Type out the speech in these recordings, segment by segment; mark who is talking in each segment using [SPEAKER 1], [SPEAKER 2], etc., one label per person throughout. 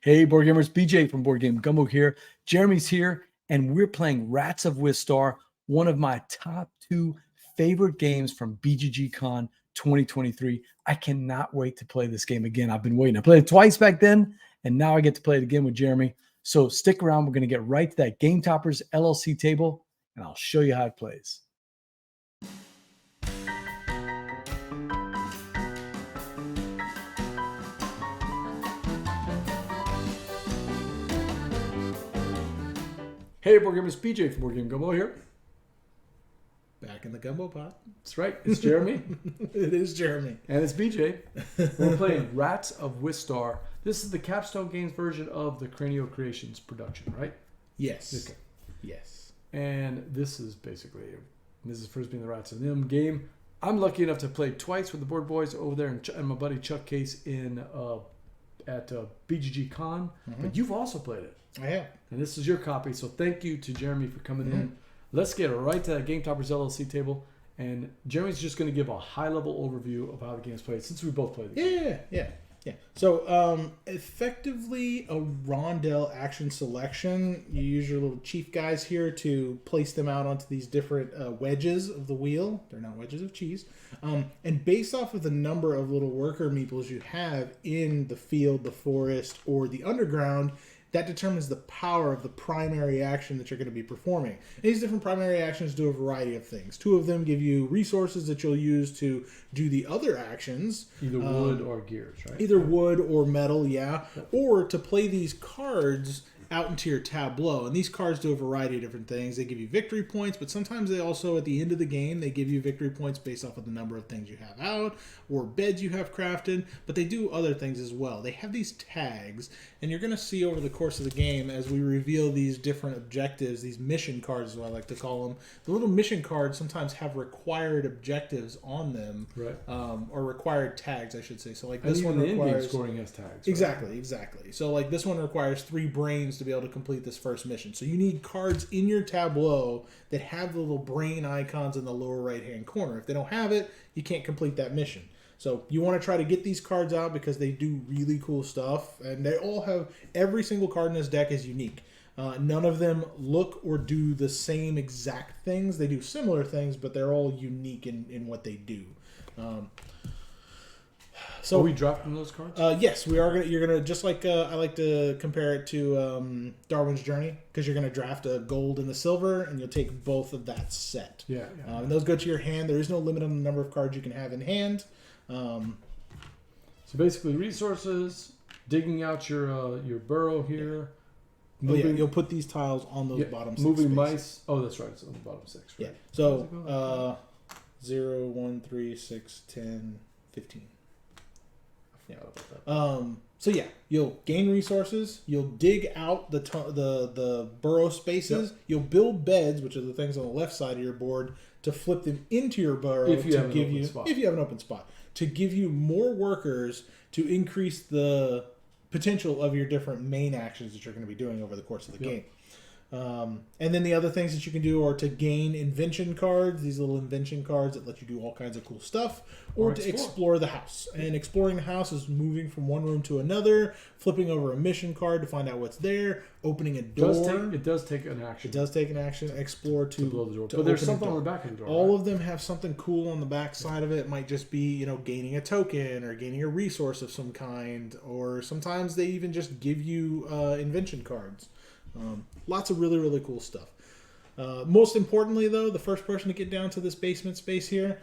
[SPEAKER 1] Hey, board gamers, BJ from Board Game Gumbo here. Jeremy's here, and we're playing Rats of Wistar, one of my top 2 favorite games from BGG CON 2023. I cannot wait to play this game again. I've been waiting. I played it twice back then, and now I get to play it again with Jeremy. So stick around. We're going to get right to that Game Toppers LLC table, and I'll show you how it plays. Hey, board gamers, BJ from Board Game Gumbo here.
[SPEAKER 2] Back in the Gumbo Pot.
[SPEAKER 1] That's right. It's Jeremy.
[SPEAKER 2] It is Jeremy.
[SPEAKER 1] And it's BJ. We're playing Rats of Wistar. This is the Capstone Games version of the Cranio Creations production, right?
[SPEAKER 2] Yes.
[SPEAKER 1] Okay.
[SPEAKER 2] Yes.
[SPEAKER 1] And this is basically, this is first being the Rats of Nim game. I'm lucky enough to play twice with the board boys over there and my buddy Chuck Case at BGG CON. But you've also played it.
[SPEAKER 2] I have.
[SPEAKER 1] And this is your copy, so thank you to Jeremy for coming in. Let's get right to that Game Toppers LLC table, and Jeremy's just going to give a high-level overview of how the game's played, since we both played it.
[SPEAKER 2] Yeah. So, effectively, a rondel action selection. You use your little chief guys here to place them out onto these different wedges of the wheel. They're not wedges of cheese. And based off of the number of little worker meeples you have in the field, the forest, or the underground, that determines the power of the primary action that you're going to be performing. And these different primary actions do a variety of things. 2 of them give you resources that you'll use to do the other actions.
[SPEAKER 1] Either wood or gears, right?
[SPEAKER 2] Either wood or metal, yeah. Or to play these cards out into your tableau. And these cards do a variety of different things. They give you victory points, but sometimes they also, at the end of the game, they give you victory points based off of the number of things you have out or beds you have crafted. But they do other things as well. They have these tags, and you're going to see over the course of the game as we reveal these different objectives, these mission cards is what I like to call them. The little mission cards sometimes have required objectives on them,
[SPEAKER 1] right?
[SPEAKER 2] Or required tags, I should say. So like
[SPEAKER 1] And
[SPEAKER 2] this one
[SPEAKER 1] the in-game
[SPEAKER 2] requires
[SPEAKER 1] scoring has tags.
[SPEAKER 2] Right? Exactly. So like this one requires 3 brains to be able to complete this first mission. So you need cards in your tableau that have the little brain icons in the lower right-hand corner. If they don't have it, you can't complete that mission. So you want to try to get these cards out because they do really cool stuff. And they all have, every single card in this deck is unique. None of them look or do the same exact things. They do similar things, but they're all unique in what they do.
[SPEAKER 1] So are we drafting those cards?
[SPEAKER 2] Yes, we are. You're gonna just like I like to compare it to Darwin's Journey, because you're gonna draft a gold and a silver, and you'll take both of that set.
[SPEAKER 1] Yeah.
[SPEAKER 2] And those go to your hand. There is no limit on the number of cards you can have in hand.
[SPEAKER 1] So basically, resources, digging out your burrow here.
[SPEAKER 2] You'll put these tiles on those bottom 6
[SPEAKER 1] moving
[SPEAKER 2] spaces.
[SPEAKER 1] mice. Oh, that's right. It's on the bottom 6. Right?
[SPEAKER 2] Yeah. So 0, 1, 3, 6, 10, 15. So yeah, you'll gain resources. You'll dig out the burrow spaces. Yep. You'll build beds, which are the things on the left side of your board, to flip them into your burrow
[SPEAKER 1] if you have an open spot,
[SPEAKER 2] to give you more workers to increase the potential of your different main actions that you're going to be doing over the course of the game. And then the other things that you can do are to gain invention cards, these little invention cards that let you do all kinds of cool stuff, or to explore the house. And exploring the house is moving from one room to another, flipping over a mission card to find out what's there, opening a door.
[SPEAKER 1] It does take an action.
[SPEAKER 2] It does take an action. Explore to
[SPEAKER 1] blow the door. But there's something on the back of the door.
[SPEAKER 2] All of them have something cool on the back side of it. It might just be, gaining a token or gaining a resource of some kind, or sometimes they even just give you invention cards. Lots of really, really cool stuff. Most importantly, though, the first person to get down to this basement space here,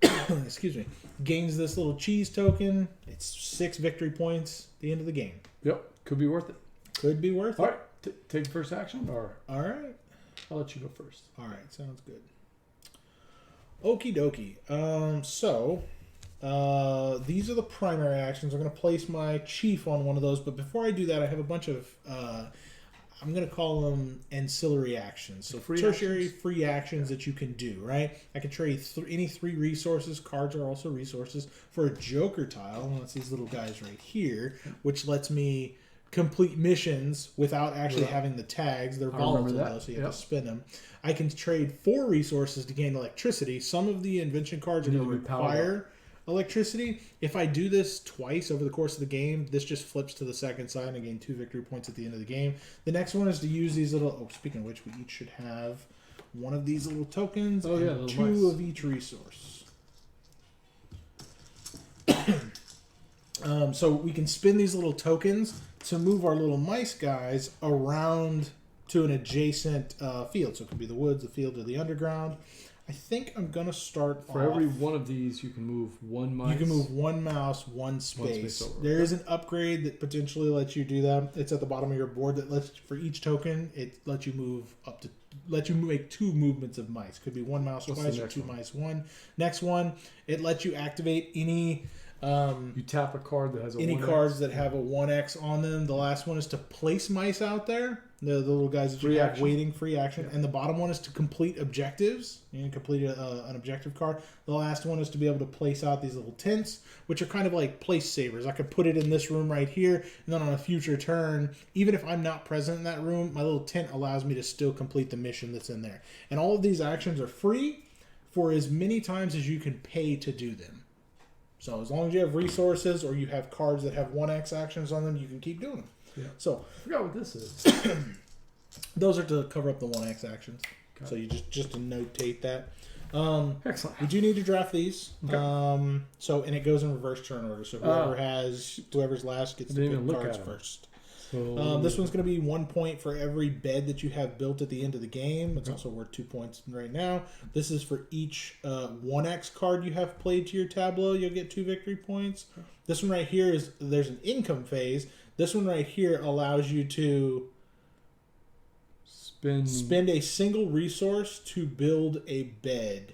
[SPEAKER 2] excuse me, gains this little cheese token. It's 6 victory points at the end of the game.
[SPEAKER 1] Yep. Could be worth it.
[SPEAKER 2] Could be worth it.
[SPEAKER 1] All right. Take the first action, or?
[SPEAKER 2] All right.
[SPEAKER 1] I'll let you go first.
[SPEAKER 2] All right. Sounds good. Okie dokie. So these are the primary actions. I'm going to place my chief on one of those, but before I do that, I have a bunch of I'm going to call them ancillary actions. So tertiary free actions that you can do, right? I can trade any 3 resources. Cards are also resources for a joker tile. And that's these little guys right here, which lets me complete missions without actually having the tags. They're volatile, though, so you have to spin them. I can trade 4 resources to gain electricity. Some of the invention cards are going to require electricity. If I do this twice over the course of the game, this just flips to the second side and I gain 2 victory points at the end of the game. The next one is to use these little... Oh, speaking of which, we each should have one of these little tokens and 2 of each resource. So we can spin these little tokens to move our little mice guys around to an adjacent field. So it could be the woods, the field, or the underground. I think I'm going to start
[SPEAKER 1] For every one of these, you can move one mouse.
[SPEAKER 2] You can move one mouse, one space. There is an upgrade that potentially lets you do that. It's at the bottom of your board that lets, for each token, it lets you move up to, let you make 2 movements of mice. Could be 1 mouse twice or 2 mice one. Next one, it lets you activate any...
[SPEAKER 1] you tap a card that has a
[SPEAKER 2] any
[SPEAKER 1] 1X.
[SPEAKER 2] cards that have a 1X on them. The last one is to place mice out there. The little guys that you have waiting, free action. Yeah. And the bottom one is to complete objectives. You can complete an objective card. The last one is to be able to place out these little tents, which are kind of like place savers. I could put it in this room right here, and then on a future turn, even if I'm not present in that room, my little tent allows me to still complete the mission that's in there. And all of these actions are free for as many times as you can pay to do them. So as long as you have resources or you have cards that have 1X actions on them, you can keep doing them.
[SPEAKER 1] Yeah.
[SPEAKER 2] So
[SPEAKER 1] I forgot what this is.
[SPEAKER 2] those are to cover up the 1X actions. Okay. So you just to notate that.
[SPEAKER 1] Excellent.
[SPEAKER 2] We do need to draft these. Okay. So and it goes in reverse turn order. So whoever's last gets to pick cards first. So, this one's going to be 1 point for every bed that you have built at the end of the game. It's also worth 2 points right now. This is for each 1X card you have played to your tableau. You'll get 2 victory points. This one right here is there's an income phase. This one right here allows you to spend a single resource to build a bed.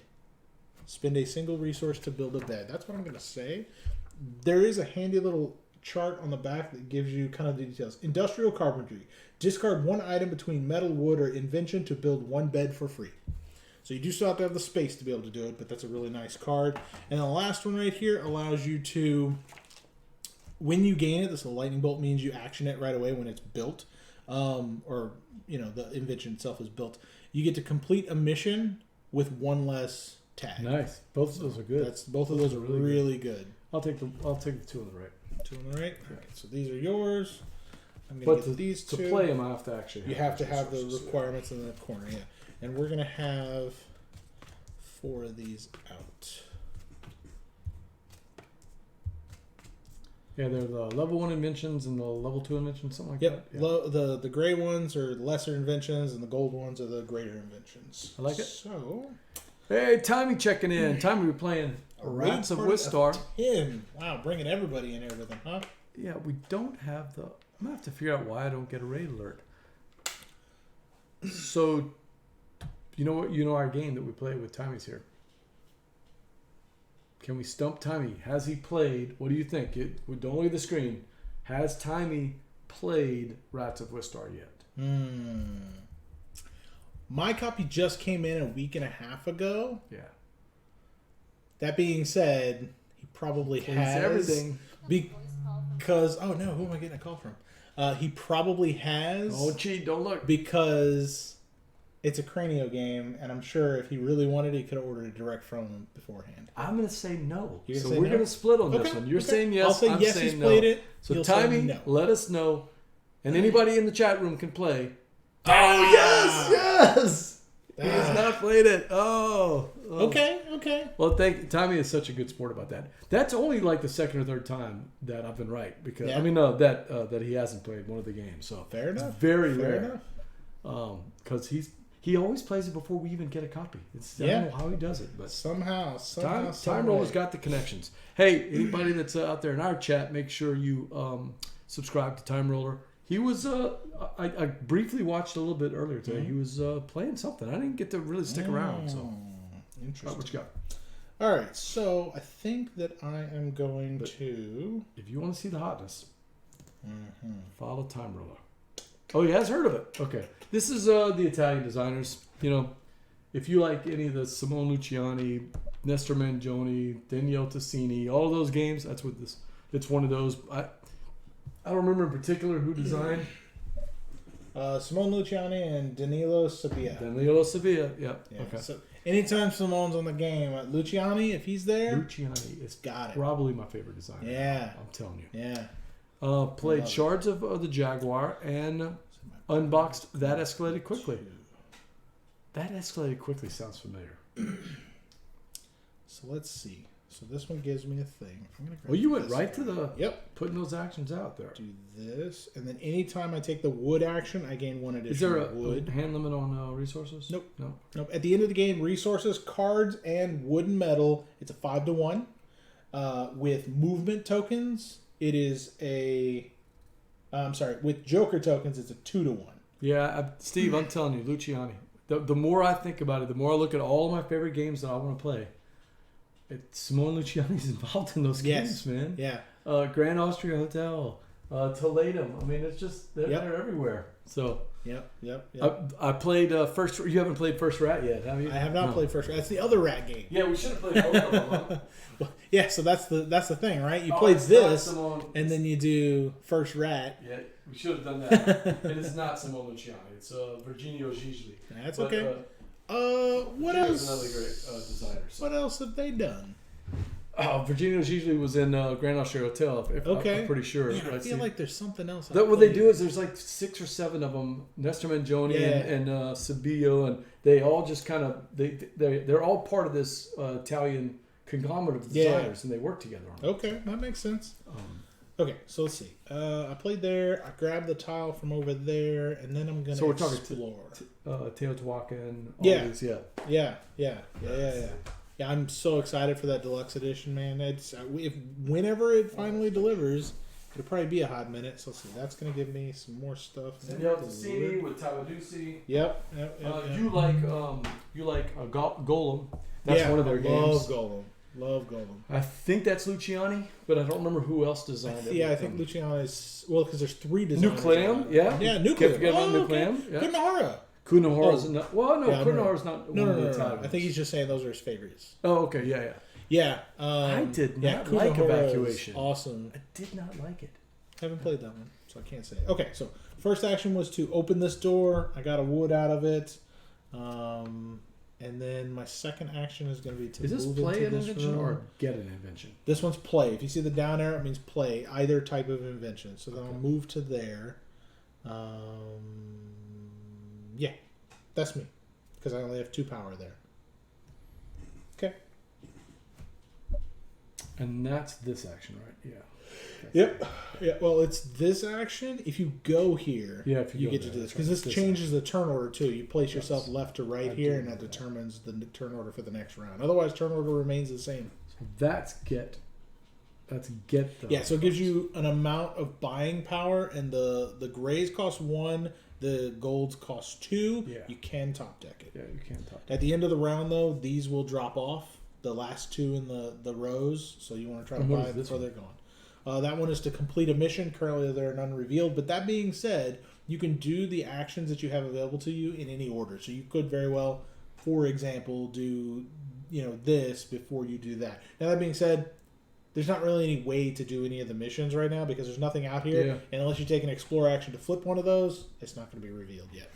[SPEAKER 2] Spend a single resource to build a bed. That's what I'm going to say. There is a handy little chart on the back that gives you kind of the details. Industrial carpentry. Discard 1 item between metal, wood, or invention to build 1 bed for free. So you do still have to have the space to be able to do it, but that's a really nice card. And the last one right here allows you to, when you gain it, this lightning bolt means you action it right away when it's built, or the invention itself is built. You get to complete a mission with 1 less tag.
[SPEAKER 1] Nice. Both of those are good.
[SPEAKER 2] Both of those are really good.
[SPEAKER 1] I'll take the 2 on the right.
[SPEAKER 2] 2 on the right. Okay, so these are yours. I'm going to get these 2.
[SPEAKER 1] To play them, I have to actually.
[SPEAKER 2] You have to have the requirements in the corner, yeah. And we're going to have 4 of these out.
[SPEAKER 1] Yeah, they're the level 1 inventions and the level 2 inventions, something like that.
[SPEAKER 2] Yeah. The gray ones are lesser inventions, and the gold ones are the greater inventions.
[SPEAKER 1] I like it.
[SPEAKER 2] So,
[SPEAKER 1] hey, Tommy checking in. Tommy, we're playing Rats of Wistar.
[SPEAKER 2] Wow, bringing everybody in here with him, huh?
[SPEAKER 1] Yeah, we don't have the... I'm going to have to figure out why I don't get a raid alert. So, you know what? You know our game that we play with Tommy's here. Can we stump Tommy? Has he played? What do you think? Don't look at the screen. Has Tommy played Rats of Wistar yet?
[SPEAKER 2] My copy just came in a week and a half ago.
[SPEAKER 1] Yeah.
[SPEAKER 2] That being said, he probably has
[SPEAKER 1] everything.
[SPEAKER 2] Because who am I getting a call from? He probably has.
[SPEAKER 1] Oh, cheat! Don't look.
[SPEAKER 2] Because it's a Cranio game, and I'm sure if he really wanted it, he could have ordered it direct from him beforehand.
[SPEAKER 1] I'm going to say no.
[SPEAKER 2] So
[SPEAKER 1] we're going to split on this one. You're saying yes.
[SPEAKER 2] I'll say
[SPEAKER 1] I'm
[SPEAKER 2] yes.
[SPEAKER 1] saying
[SPEAKER 2] He's played
[SPEAKER 1] no.
[SPEAKER 2] it.
[SPEAKER 1] So Tommy,
[SPEAKER 2] no.
[SPEAKER 1] Let us know, and anybody in the chat room can play.
[SPEAKER 2] Oh
[SPEAKER 1] yes. He has not played it. Oh.
[SPEAKER 2] Okay.
[SPEAKER 1] Well, Tommy is such a good sport about that. That's only like the second or third time that I've been right because that he hasn't played one of the games. So
[SPEAKER 2] fair enough.
[SPEAKER 1] It's very rare. Because he always plays it before we even get a copy. I don't know how he does it, but
[SPEAKER 2] somehow
[SPEAKER 1] Time Roller's got the connections. Hey, anybody that's out there in our chat, make sure you subscribe to Time Roller. He was, I briefly watched a little bit earlier today. He was playing something. I didn't get to really stick around. So,
[SPEAKER 2] interesting.
[SPEAKER 1] What you got?
[SPEAKER 2] All right, so I think that I am going to...
[SPEAKER 1] If you want to see the hotness, follow Time Roller. Oh, he has heard of it. Okay. This is the Italian designers. If you like any of the Simone Luciani, Nestor Mangione, Daniele Tassini, all of those games, that's what this... It's one of those... I don't remember in particular who designed.
[SPEAKER 2] Simone Luciani and Danilo Sabia.
[SPEAKER 1] Danilo Sabia, yeah. Okay.
[SPEAKER 2] So Anytime Simone's on the game, Luciani, if he's there,
[SPEAKER 1] Luciani is
[SPEAKER 2] got it.
[SPEAKER 1] probably my favorite designer.
[SPEAKER 2] Yeah.
[SPEAKER 1] I'm telling you.
[SPEAKER 2] Yeah.
[SPEAKER 1] Played Shards of the Jaguar and unboxed That Escalated Quickly. That Escalated Quickly sounds familiar.
[SPEAKER 2] So let's see. So this one gives me a thing. I'm gonna grab
[SPEAKER 1] Well, you went
[SPEAKER 2] this
[SPEAKER 1] right to
[SPEAKER 2] guy.
[SPEAKER 1] the
[SPEAKER 2] Putting
[SPEAKER 1] those actions out there.
[SPEAKER 2] Do this, and then anytime I take the wood action, I gain one additional
[SPEAKER 1] Is there a
[SPEAKER 2] wood.
[SPEAKER 1] hand limit on resources?
[SPEAKER 2] Nope.
[SPEAKER 1] No.
[SPEAKER 2] Nope. At the end of the game, resources, cards, and wood and metal. It's a 5-to-1. With movement tokens, it is a. I'm sorry. With Joker tokens, it's a 2-to-1.
[SPEAKER 1] Yeah, Steve, I'm telling you, Luciani. The more I think about it, the more I look at all of my favorite games that I want to play. Simone Luciani's involved in those games, man.
[SPEAKER 2] Yeah.
[SPEAKER 1] Grand Austria Hotel, Toledo. I mean, it's just they're everywhere. So.
[SPEAKER 2] Yep.
[SPEAKER 1] I played first. You haven't played First Rat yet, have you?
[SPEAKER 2] I have not played First Rat. That's the other rat game.
[SPEAKER 1] Yeah, we should have played both of them.
[SPEAKER 2] Well, yeah, so that's the thing, right? You played this,
[SPEAKER 1] Simone,
[SPEAKER 2] and then you do First Rat.
[SPEAKER 1] Yeah, we should have done that. It is not Simone Luciani. It's Virginio Gigli.
[SPEAKER 2] That's okay. What else?
[SPEAKER 1] Another great designer. So.
[SPEAKER 2] What else have they done?
[SPEAKER 1] Virginio Gigli was in Grand Austria Hotel.
[SPEAKER 2] Okay.
[SPEAKER 1] I'm pretty sure.
[SPEAKER 2] Man, I feel like there's something else.
[SPEAKER 1] What they do is there's like 6 or 7 of them. Nestor Mangione and Cibillo, and they all just kind of they're all part of this Italian conglomerate of designers, and they work together on it.
[SPEAKER 2] Okay, that makes sense. Okay, so let's see. I played there. I grabbed the tile from over there, and then I'm gonna explore.
[SPEAKER 1] Teotihuacan. These,
[SPEAKER 2] Yeah. Yeah, I'm so excited for that deluxe edition, man. It's whenever it finally delivers, it'll probably be a hot minute. So let's see, that's gonna give me some more stuff.
[SPEAKER 1] Tassini with Tawadusi.
[SPEAKER 2] Yep.
[SPEAKER 1] You like a Golem. That's one of their games.
[SPEAKER 2] Love Golem.
[SPEAKER 1] I think that's Luciani, but I don't remember who else designed it.
[SPEAKER 2] Yeah, I think Luciani is because there's 3 designers.
[SPEAKER 1] Nucleum, yeah.
[SPEAKER 2] Yeah, Nucleum.
[SPEAKER 1] Can't forget about
[SPEAKER 2] Okay.
[SPEAKER 1] Nucleum. Yeah.
[SPEAKER 2] Kunahara.
[SPEAKER 1] Kunahara's not. Well, no,
[SPEAKER 2] Yeah,
[SPEAKER 1] Kunahara's not.
[SPEAKER 2] No.
[SPEAKER 1] Italian.
[SPEAKER 2] I think he's just saying those are his favorites.
[SPEAKER 1] Oh, okay, yeah.
[SPEAKER 2] Yeah.
[SPEAKER 1] I did not like
[SPEAKER 2] Kunahara is
[SPEAKER 1] Evacuation.
[SPEAKER 2] Awesome.
[SPEAKER 1] I did not like it.
[SPEAKER 2] Haven't played that one, so I can't say. Okay, so first action was to open this door. I got a wood out of it. And then my second action is going to be to
[SPEAKER 1] Is this
[SPEAKER 2] move
[SPEAKER 1] play
[SPEAKER 2] into
[SPEAKER 1] an
[SPEAKER 2] this
[SPEAKER 1] invention
[SPEAKER 2] room.
[SPEAKER 1] or get an invention?
[SPEAKER 2] This one's play. If you see the down arrow, it means play. Either type of invention. So then I'll move to there. Yeah, that's me. Because I only have 2 power there. Okay.
[SPEAKER 1] And that's this action, right? Yeah.
[SPEAKER 2] Yep. Yeah. Well, it's this action. If you go here,
[SPEAKER 1] if
[SPEAKER 2] you get to do this because this changes the turn order too. You place yourself left to right here, and that determines the turn order for the next round. Otherwise, turn order remains the same.
[SPEAKER 1] So that's get.
[SPEAKER 2] Yeah. So it gives you an amount of buying power, and the grays cost 1, the golds cost 2.
[SPEAKER 1] Yeah.
[SPEAKER 2] You can top deck it.
[SPEAKER 1] Yeah, you can top deck.
[SPEAKER 2] At the end of the round, though, these will drop off. The last 2 in the rows, so you want to try to buy them before they're gone. That one is to complete a mission. Currently, there are none revealed. But that being said, you can do the actions that you have available to you in any order. So you could very well, for example, do this before you do that. Now, that being said, there's not really any way to do any of the missions right now because there's nothing out here.
[SPEAKER 1] Yeah.
[SPEAKER 2] And unless you take an explore action to flip one of those, it's not going to be revealed yet.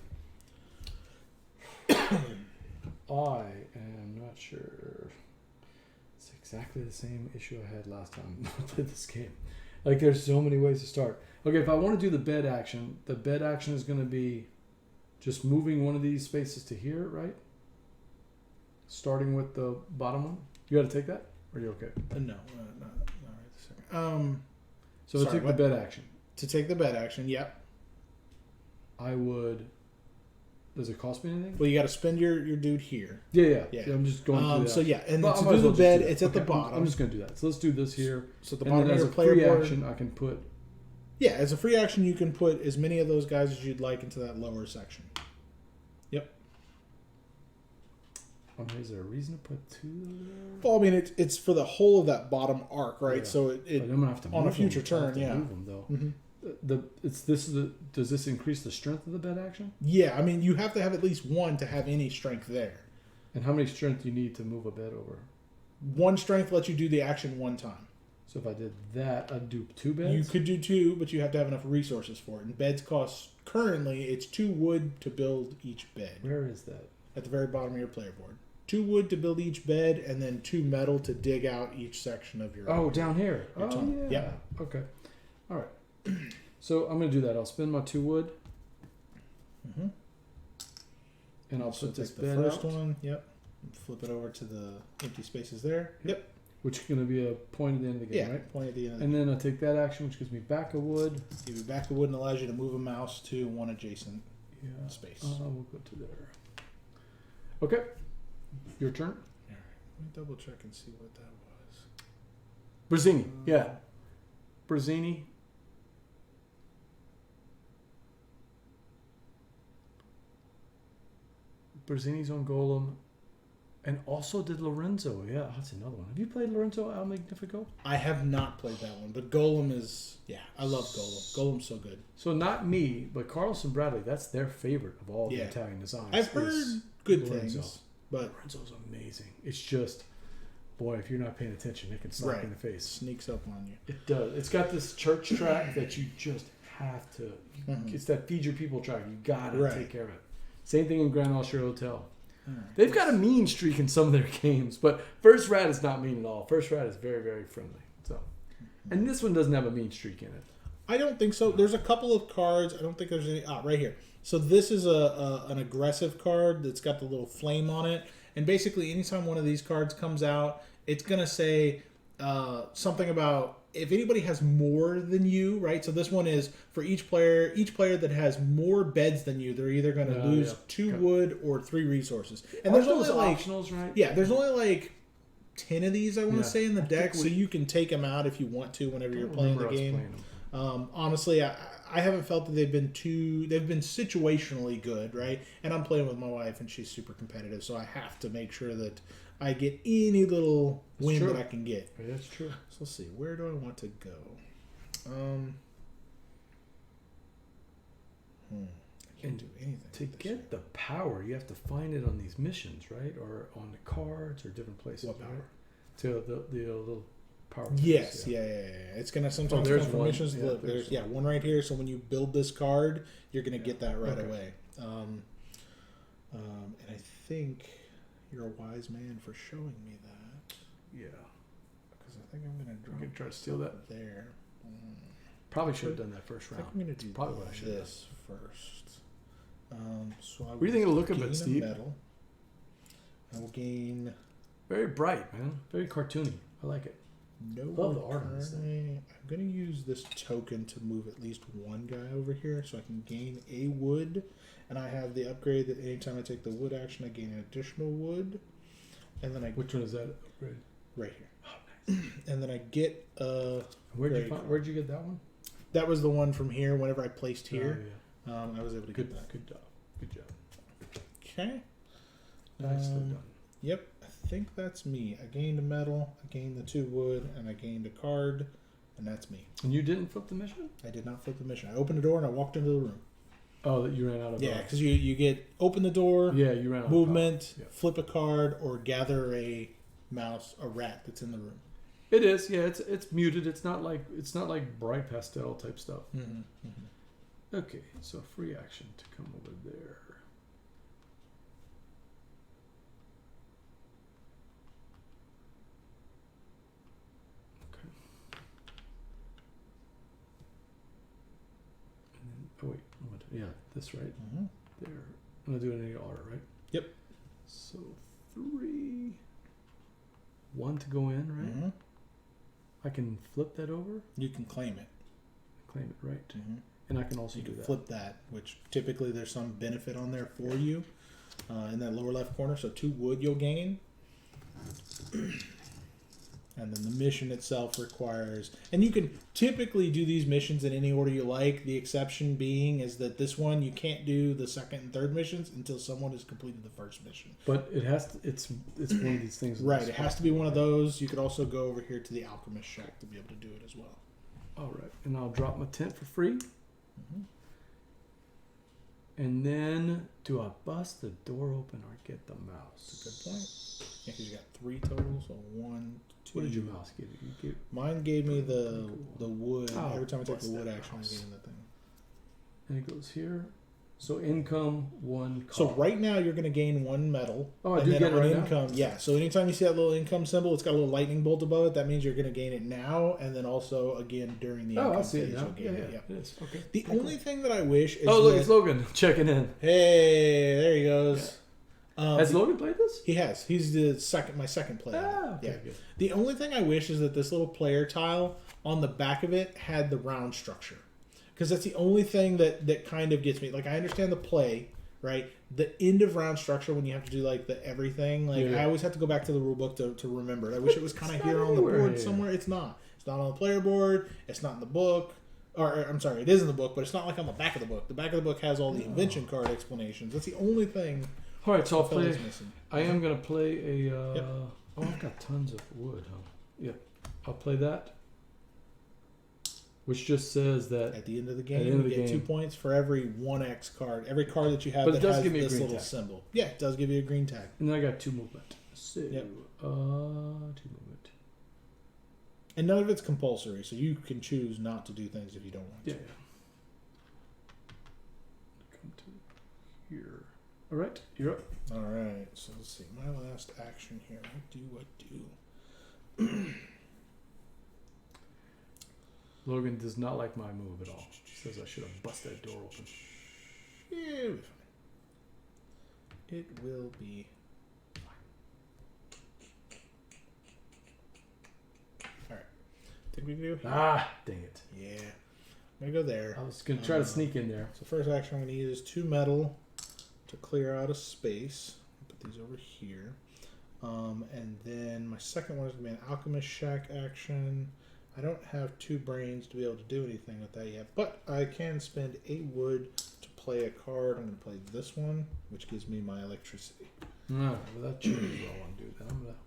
[SPEAKER 1] I am not sure. It's exactly the same issue I had last time I played this game. Like, there's so many ways to start. Okay, if I want to do the bed action is going to be just moving one of these spaces to here, right? Starting with the bottom one. You got to take that? Or are you okay?
[SPEAKER 2] No, not right this second.
[SPEAKER 1] So to take the bed action.
[SPEAKER 2] To take the bed action, yep.
[SPEAKER 1] I would. Does it cost me anything?
[SPEAKER 2] Well, you got to spend your dude here.
[SPEAKER 1] Yeah. I'm just going through that.
[SPEAKER 2] So yeah, and
[SPEAKER 1] But
[SPEAKER 2] to do the bed, it's at the bottom.
[SPEAKER 1] I'm just going to do that. So let's do this here.
[SPEAKER 2] So at the
[SPEAKER 1] and
[SPEAKER 2] bottom
[SPEAKER 1] then
[SPEAKER 2] of
[SPEAKER 1] as
[SPEAKER 2] your
[SPEAKER 1] a
[SPEAKER 2] player
[SPEAKER 1] free
[SPEAKER 2] board,
[SPEAKER 1] action, I can put.
[SPEAKER 2] Yeah, as a free action, you can put as many of those guys as you'd like into that lower section. Yep.
[SPEAKER 1] I mean, is there a reason to put 2 there?
[SPEAKER 2] Well, I mean, it's for the whole of that bottom arc, right?
[SPEAKER 1] Yeah.
[SPEAKER 2] So
[SPEAKER 1] But I'm gonna have to
[SPEAKER 2] on a
[SPEAKER 1] move
[SPEAKER 2] future
[SPEAKER 1] them. I'll have
[SPEAKER 2] turn,
[SPEAKER 1] to
[SPEAKER 2] yeah.
[SPEAKER 1] Move them, though.
[SPEAKER 2] Mm-hmm.
[SPEAKER 1] Does this increase the strength of the bed action?
[SPEAKER 2] Yeah, I mean, you have to have at least 1 to have any strength there.
[SPEAKER 1] And how many strength do you need to move a bed over?
[SPEAKER 2] 1 strength lets you do the action 1 time.
[SPEAKER 1] So if I did that, I'd do 2 beds?
[SPEAKER 2] You could do 2, but you have to have enough resources for it. And beds cost, currently, it's 2 wood to build each bed.
[SPEAKER 1] Where is that?
[SPEAKER 2] At the very bottom of your player board. 2 wood to build each bed, and then 2 metal to dig out each section of your.
[SPEAKER 1] Oh, down here.
[SPEAKER 2] Your
[SPEAKER 1] Oh,
[SPEAKER 2] tunnel.
[SPEAKER 1] yeah.
[SPEAKER 2] Yep.
[SPEAKER 1] Okay. All right. So I'm going to do that. I'll spin my 2 wood.
[SPEAKER 2] Mm-hmm.
[SPEAKER 1] And I'll
[SPEAKER 2] So
[SPEAKER 1] put this
[SPEAKER 2] take the
[SPEAKER 1] bed
[SPEAKER 2] first
[SPEAKER 1] out.
[SPEAKER 2] one. Yep. Flip it over to the empty spaces there. Yep.
[SPEAKER 1] Which is going to be a point at the end of the game,
[SPEAKER 2] Yeah.
[SPEAKER 1] right?
[SPEAKER 2] Point at the end.
[SPEAKER 1] And then I'll take that action, which gives me back a wood.
[SPEAKER 2] Give you back the wood and allows you to move a mouse to one adjacent space.
[SPEAKER 1] We'll go to there. Okay. Your turn.
[SPEAKER 2] Let me double check and see what that was.
[SPEAKER 1] Brazzini. Yeah. Brazzini. Brazzini's on Golem. And also did Lorenzo. Yeah, that's another one. Have you played Lorenzo Al Magnifico?
[SPEAKER 2] I have not played that one, but Golem is, I love Golem. Golem's so good.
[SPEAKER 1] So not me, but Carlos and Bradley, that's their favorite of all the Italian designs.
[SPEAKER 2] I've heard good
[SPEAKER 1] Lorenzo.
[SPEAKER 2] things, but
[SPEAKER 1] Lorenzo's amazing. It's just, boy, if you're not paying attention, it can slap you in the face.
[SPEAKER 2] Sneaks up on you.
[SPEAKER 1] It does. It's got this church track that you just have to. It's that feed your people track. You gotta take care of it. Same thing in Grand Austria Hotel. They've got a mean streak in some of their games, but First Rat is not mean at all. First Rat is very, very friendly. So, and this one doesn't have a mean streak in it.
[SPEAKER 2] I don't think so. There's a couple of cards. I don't think there's any. Right here. So this is an aggressive card that's got the little flame on it. And basically, anytime one of these cards comes out, it's gonna say something about if anybody has more than you, right? So this one is for each player that has more beds than you, they're either going to lose 2 wood or 3 resources. And there's only
[SPEAKER 1] optionals, right?
[SPEAKER 2] Yeah, there's only like 10 of these I want to say in the deck, so you can take them out if you want to whenever you're playing the game. Honestly, I haven't felt that they've been situationally good, right? And I'm playing with my wife, and she's super competitive, so I have to make sure that I get any little win that I can get.
[SPEAKER 1] That's true.
[SPEAKER 2] So let's see. Where do I want to go? I can't do anything.
[SPEAKER 1] To get the power, you have to find it on these missions, right? Or on the cards or different places.
[SPEAKER 2] What power?
[SPEAKER 1] Right? To the little power.
[SPEAKER 2] Yes. Yeah. It's going to sometimes
[SPEAKER 1] there's
[SPEAKER 2] come from
[SPEAKER 1] one.
[SPEAKER 2] missions.
[SPEAKER 1] Yeah,
[SPEAKER 2] Look, there's one right here. So when you build this card, you're going to get that right away. And I think you're a wise man for showing me that.
[SPEAKER 1] Yeah.
[SPEAKER 2] Because I think I'm going to
[SPEAKER 1] try to steal that
[SPEAKER 2] there.
[SPEAKER 1] Probably should have done that first round.
[SPEAKER 2] I think I'm going to do
[SPEAKER 1] probably what I should
[SPEAKER 2] this first. So I
[SPEAKER 1] what do you think it'll look of it, Steve?
[SPEAKER 2] Metal. I will gain.
[SPEAKER 1] Very bright, man. Very cartoony. I like it.
[SPEAKER 2] No,
[SPEAKER 1] love the art on this
[SPEAKER 2] thing. I'm going to use this token to move at least one guy over here, so I can gain a wood. And I have the upgrade that anytime I take the wood action, I gain an additional wood. And then
[SPEAKER 1] which one is that upgrade?
[SPEAKER 2] Right here.
[SPEAKER 1] Oh, nice.
[SPEAKER 2] And then I get
[SPEAKER 1] Where'd you get that one?
[SPEAKER 2] That was the one from here. Whenever I placed here,
[SPEAKER 1] Oh, yeah.
[SPEAKER 2] I was able to get that.
[SPEAKER 1] Good job. Good job.
[SPEAKER 2] Okay.
[SPEAKER 1] Nicely done.
[SPEAKER 2] Yep. I think that's me. I gained a metal, I gained the 2 wood, and I gained a card, and that's me.
[SPEAKER 1] And you didn't flip the mission?
[SPEAKER 2] I did not flip the mission. I opened the door and I walked into the room.
[SPEAKER 1] Oh, that you ran out of.
[SPEAKER 2] Yeah, because you get open the door.
[SPEAKER 1] Yeah, you ran out
[SPEAKER 2] movement,
[SPEAKER 1] of
[SPEAKER 2] flip a card, or gather a rat that's in the room.
[SPEAKER 1] It is. Yeah, it's muted. It's not like bright pastel type stuff. Okay, so free action to come over there. Oh wait, what? Yeah, this right there. I'm gonna do it in any order, right?
[SPEAKER 2] Yep.
[SPEAKER 1] So 3, 1 to go in, right? I can flip that over.
[SPEAKER 2] You can claim it.
[SPEAKER 1] Claim it, right? And I can also
[SPEAKER 2] you
[SPEAKER 1] do
[SPEAKER 2] can
[SPEAKER 1] that.
[SPEAKER 2] flip that, which typically there's some benefit on there for you in that lower left corner. So 2 wood you'll gain. And then the mission itself requires, and you can typically do these missions in any order you like. The exception being is that this one you can't do the second and third missions until someone has completed the first mission.
[SPEAKER 1] But it has to. It's one of these things.
[SPEAKER 2] Right. It has to be one of those. You could also go over here to the alchemist shack to be able to do it as well.
[SPEAKER 1] All right, and I'll drop my tent for free. And then, do I bust the door open or get the mouse?
[SPEAKER 2] That's a good point. Yeah, because you got 3 total. So 1, 2.
[SPEAKER 1] What did your mouse give you?
[SPEAKER 2] Mine gave me the wood.
[SPEAKER 1] Oh,
[SPEAKER 2] Every time I take the wood
[SPEAKER 1] that
[SPEAKER 2] action, I
[SPEAKER 1] mouse.
[SPEAKER 2] gain the thing.
[SPEAKER 1] And it goes here. So income, 1 card.
[SPEAKER 2] So right now you're going to gain 1 metal.
[SPEAKER 1] Oh, I do get it right
[SPEAKER 2] income, now? Yeah. So anytime you see that little income symbol, it's got a little lightning bolt above it. That means you're going to gain it now, and then also again during the income
[SPEAKER 1] I see
[SPEAKER 2] phase,
[SPEAKER 1] it now.
[SPEAKER 2] you'll gain it.
[SPEAKER 1] Yeah. It is. Okay.
[SPEAKER 2] The only thing that I wish is
[SPEAKER 1] look, it's Logan checking in.
[SPEAKER 2] Hey, there he goes.
[SPEAKER 1] Yeah. Has Logan played this?
[SPEAKER 2] He has. He's my second player.
[SPEAKER 1] Okay, good.
[SPEAKER 2] The only thing I wish is that this little player tile on the back of it had the round structure. Because that's the only thing that kind of gets me. Like, I understand the play, right? The end of round structure when you have to do, like, the everything. Like, I always have to go back to the rule book to remember it. I wish it was kind of here on the board somewhere. It's not. It's not on the player board. It's not in the book. Or, I'm sorry, it is in the book, but it's not like on the back of the book. The back of the book has all the invention card explanations. That's the only thing.
[SPEAKER 1] All right, so I'll play. I am going to play a... Oh, I've got tons of wood, huh? Yep. I'll play that. Which just says that
[SPEAKER 2] at the end of the game, you get 2 points for every 1x card. Every card that you have that has this little symbol. Yeah, it does give you a green tag.
[SPEAKER 1] And then I got 2 movement. So, 2 movement.
[SPEAKER 2] And none of it's compulsory, so you can choose not to do things if you don't want to.
[SPEAKER 1] Yeah. Come to here. All right, you're up.
[SPEAKER 2] All right, so let's see. My last action here. What do?
[SPEAKER 1] Logan does not like my move at all. Says I should have busted that door open.
[SPEAKER 2] Yeah, it will be fine. All right. Think we can do?
[SPEAKER 1] Ah, dang it.
[SPEAKER 2] Yeah. I'm going to go there.
[SPEAKER 1] I was going to try to sneak in there.
[SPEAKER 2] So first action I'm going to use 2 metal to clear out a space. Put these over here. And then my second one is going to be an Alchemist Shack action. I don't have 2 brains to be able to do anything with that yet, but I can spend 8 wood to play a card. I'm going to play this one, which gives me my electricity.
[SPEAKER 1] No, well, that changes what I want to do then. I'm going to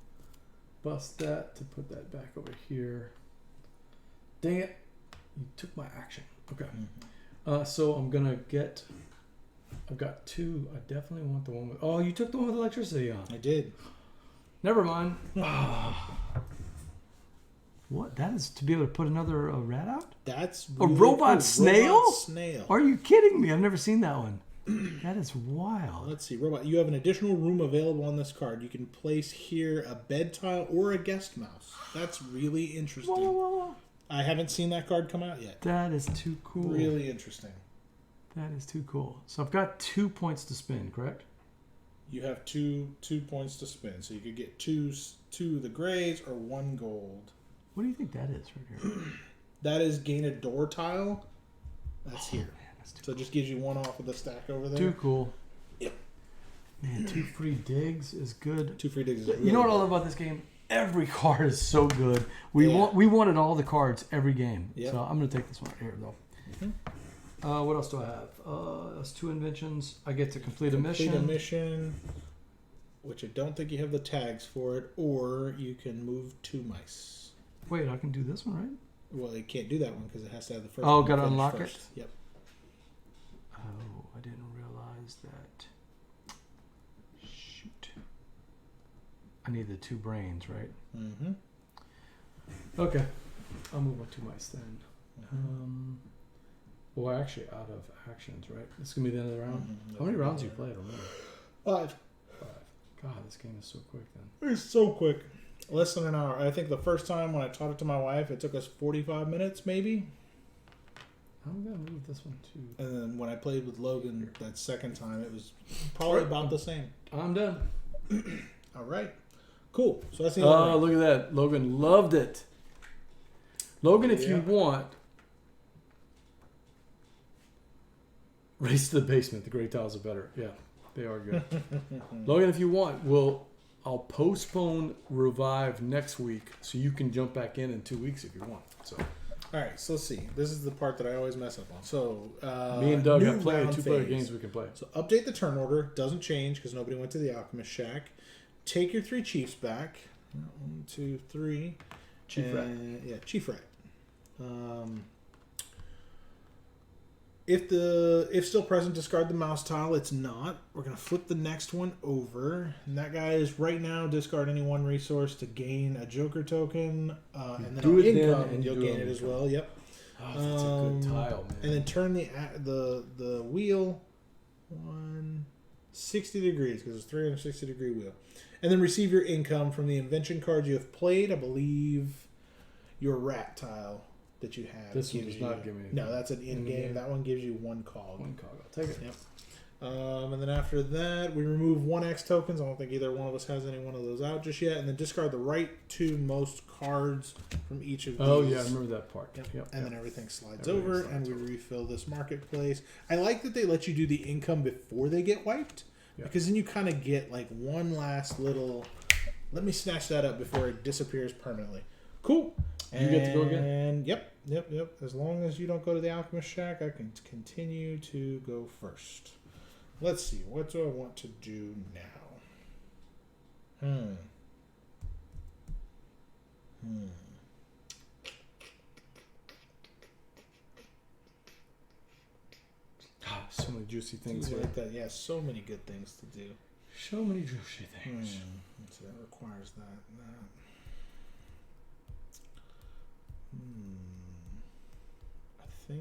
[SPEAKER 1] bust that to put that back over here. Dang it. You took my action. Okay. So I'm going to get... I've got 2. I definitely want the one with... Oh, you took the one with electricity on.
[SPEAKER 2] I did.
[SPEAKER 1] Never mind. What? That is to be able to put another rat out?
[SPEAKER 2] That's
[SPEAKER 1] really a robot cool. Snail? Robot snail. Are you kidding me? I've never seen that one. That is wild.
[SPEAKER 2] Let's see. Robot. You have an additional room available on this card. You can place here a bed tile or a guest mouse. That's really interesting.
[SPEAKER 1] Whoa.
[SPEAKER 2] I haven't seen that card come out yet.
[SPEAKER 1] That is too cool.
[SPEAKER 2] Really interesting.
[SPEAKER 1] That is too cool. So I've got 2 points to spin, correct?
[SPEAKER 2] You have two points to spin. So you could get two of the grays or 1 gold.
[SPEAKER 1] What do you think that is right here?
[SPEAKER 2] That is gain a door tile. That's here.
[SPEAKER 1] Man, that's too
[SPEAKER 2] so it just gives you 1 off of the stack over there.
[SPEAKER 1] Too cool.
[SPEAKER 2] Yep.
[SPEAKER 1] Man, 2 free digs is good.
[SPEAKER 2] 2 free digs is really
[SPEAKER 1] You know what
[SPEAKER 2] good.
[SPEAKER 1] I love about this game? Every card is so good. We wanted all the cards every game. Yep. So I'm going to take this one right here, though. Mm-hmm. What else do I have? That's 2 inventions. I get to complete a mission.
[SPEAKER 2] Which I don't think you have the tags for it, or you can move 2 mice.
[SPEAKER 1] Wait, I can do this one, right?
[SPEAKER 2] Well, you can't do that one because it has to have the first.
[SPEAKER 1] Oh, got to unlock it?
[SPEAKER 2] Yep.
[SPEAKER 1] Oh, I didn't realize that. Shoot. I need the 2 brains, right?
[SPEAKER 2] Mm-hmm.
[SPEAKER 1] Okay. I'll move my 2 mice then. Well, actually, out of actions, right? This is going to be the end of the round? Mm-hmm. How many rounds do you play? I don't remember.
[SPEAKER 2] 5.
[SPEAKER 1] God, this game is so quick then.
[SPEAKER 2] It's so quick. Less than an hour. I think the first time when I taught it to my wife, it took us 45 minutes, maybe.
[SPEAKER 1] I'm going to move this one too.
[SPEAKER 2] And then when I played with Logan that second time, it was probably about the same.
[SPEAKER 1] I'm done.
[SPEAKER 2] All right. Cool. So that's the
[SPEAKER 1] Oh, look at that. Logan loved it. Logan, if you want, race to the basement. The gray tiles are better. Yeah, they are good. Logan, if you want, I'll postpone Revive next week so you can jump back in 2 weeks if you want. So,
[SPEAKER 2] all right, so let's see. This is the part that I always mess up on. So,
[SPEAKER 1] me and Doug have plenty of 2-player games we can play.
[SPEAKER 2] So, update the turn order. Doesn't change because nobody went to the Alchemist Shack. Take your 3 chiefs back. 1, 2, 3.
[SPEAKER 1] Chief Rat.
[SPEAKER 2] Yeah, Chief Rat. If still present, discard the mouse tile. It's not. We're going to flip the next one over. And that guy is right now discard any 1 resource to gain a Joker token. And then on income, and you'll gain it as well. Yep.
[SPEAKER 1] Oh, that's a good tile, man.
[SPEAKER 2] And then turn the wheel 60 degrees because it's a 360-degree wheel. And then receive your income from the invention cards you have played. I believe your rat tile that you have.
[SPEAKER 1] This one does not give me anything.
[SPEAKER 2] No, that's an in-game. That one gives you 1 cog.
[SPEAKER 1] 1 cog. I'll take it.
[SPEAKER 2] Yep. And then after that, we remove 1 X tokens. I don't think either one of us has any one of those out just yet. And then discard the right 2 most cards from each of these.
[SPEAKER 1] Oh, yeah, I remember that part.
[SPEAKER 2] Yep. And then everything slides over, and we refill this marketplace. I like that they let you do the income before they get wiped, because then you kind of get like one last little, let me snatch that up before it disappears permanently. Cool.
[SPEAKER 1] You get to go again?
[SPEAKER 2] And yep. As long as you don't go to the Alchemist Shack, I can continue to go first. Let's see. What do I want to do now?
[SPEAKER 1] So many juicy things here.
[SPEAKER 2] Like that. Yeah, so many good things to do.
[SPEAKER 1] So many juicy things.
[SPEAKER 2] So that requires that. I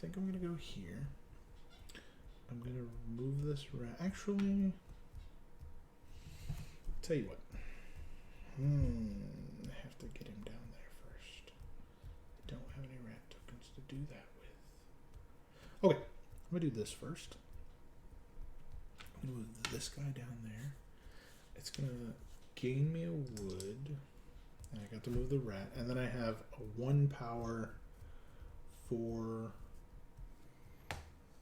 [SPEAKER 2] think I'm gonna go here. I'm gonna remove this rat. Actually, tell you what. I have to get him down there first. I don't have any rat tokens to do that with. Okay, I'm gonna do this first. I'm gonna move this guy down there. It's gonna gain me a wood. And I got to move the rat. And then I have a 1 power for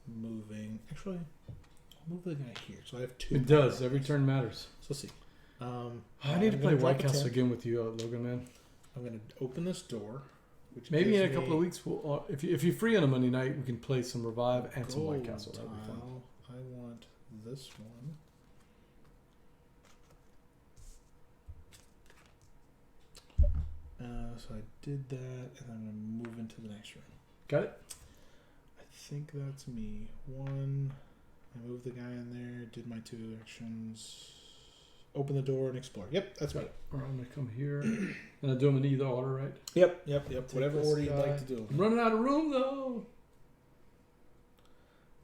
[SPEAKER 2] moving. Actually, I'll move the guy here. So I have 2.
[SPEAKER 1] It does. Every turn matters.
[SPEAKER 2] So let's see.
[SPEAKER 1] I need to play White Castle again with you, Logan, man.
[SPEAKER 2] I'm going to open this door. Which
[SPEAKER 1] maybe in a couple of weeks, we'll, if you're free on a Monday night, we can play some Revive and some White Castle. That would be fun.
[SPEAKER 2] I want this one. So I did that, and I'm going to move into the next room.
[SPEAKER 1] Got it?
[SPEAKER 2] I think that's me. 1, I moved the guy in there, did my 2 actions, open the door and explore. Yep, that's me.
[SPEAKER 1] All right, I'm going to come here, and I do them in either order, right?
[SPEAKER 2] Yep. Whatever order you'd like to do them.
[SPEAKER 1] I'm running out of room, though.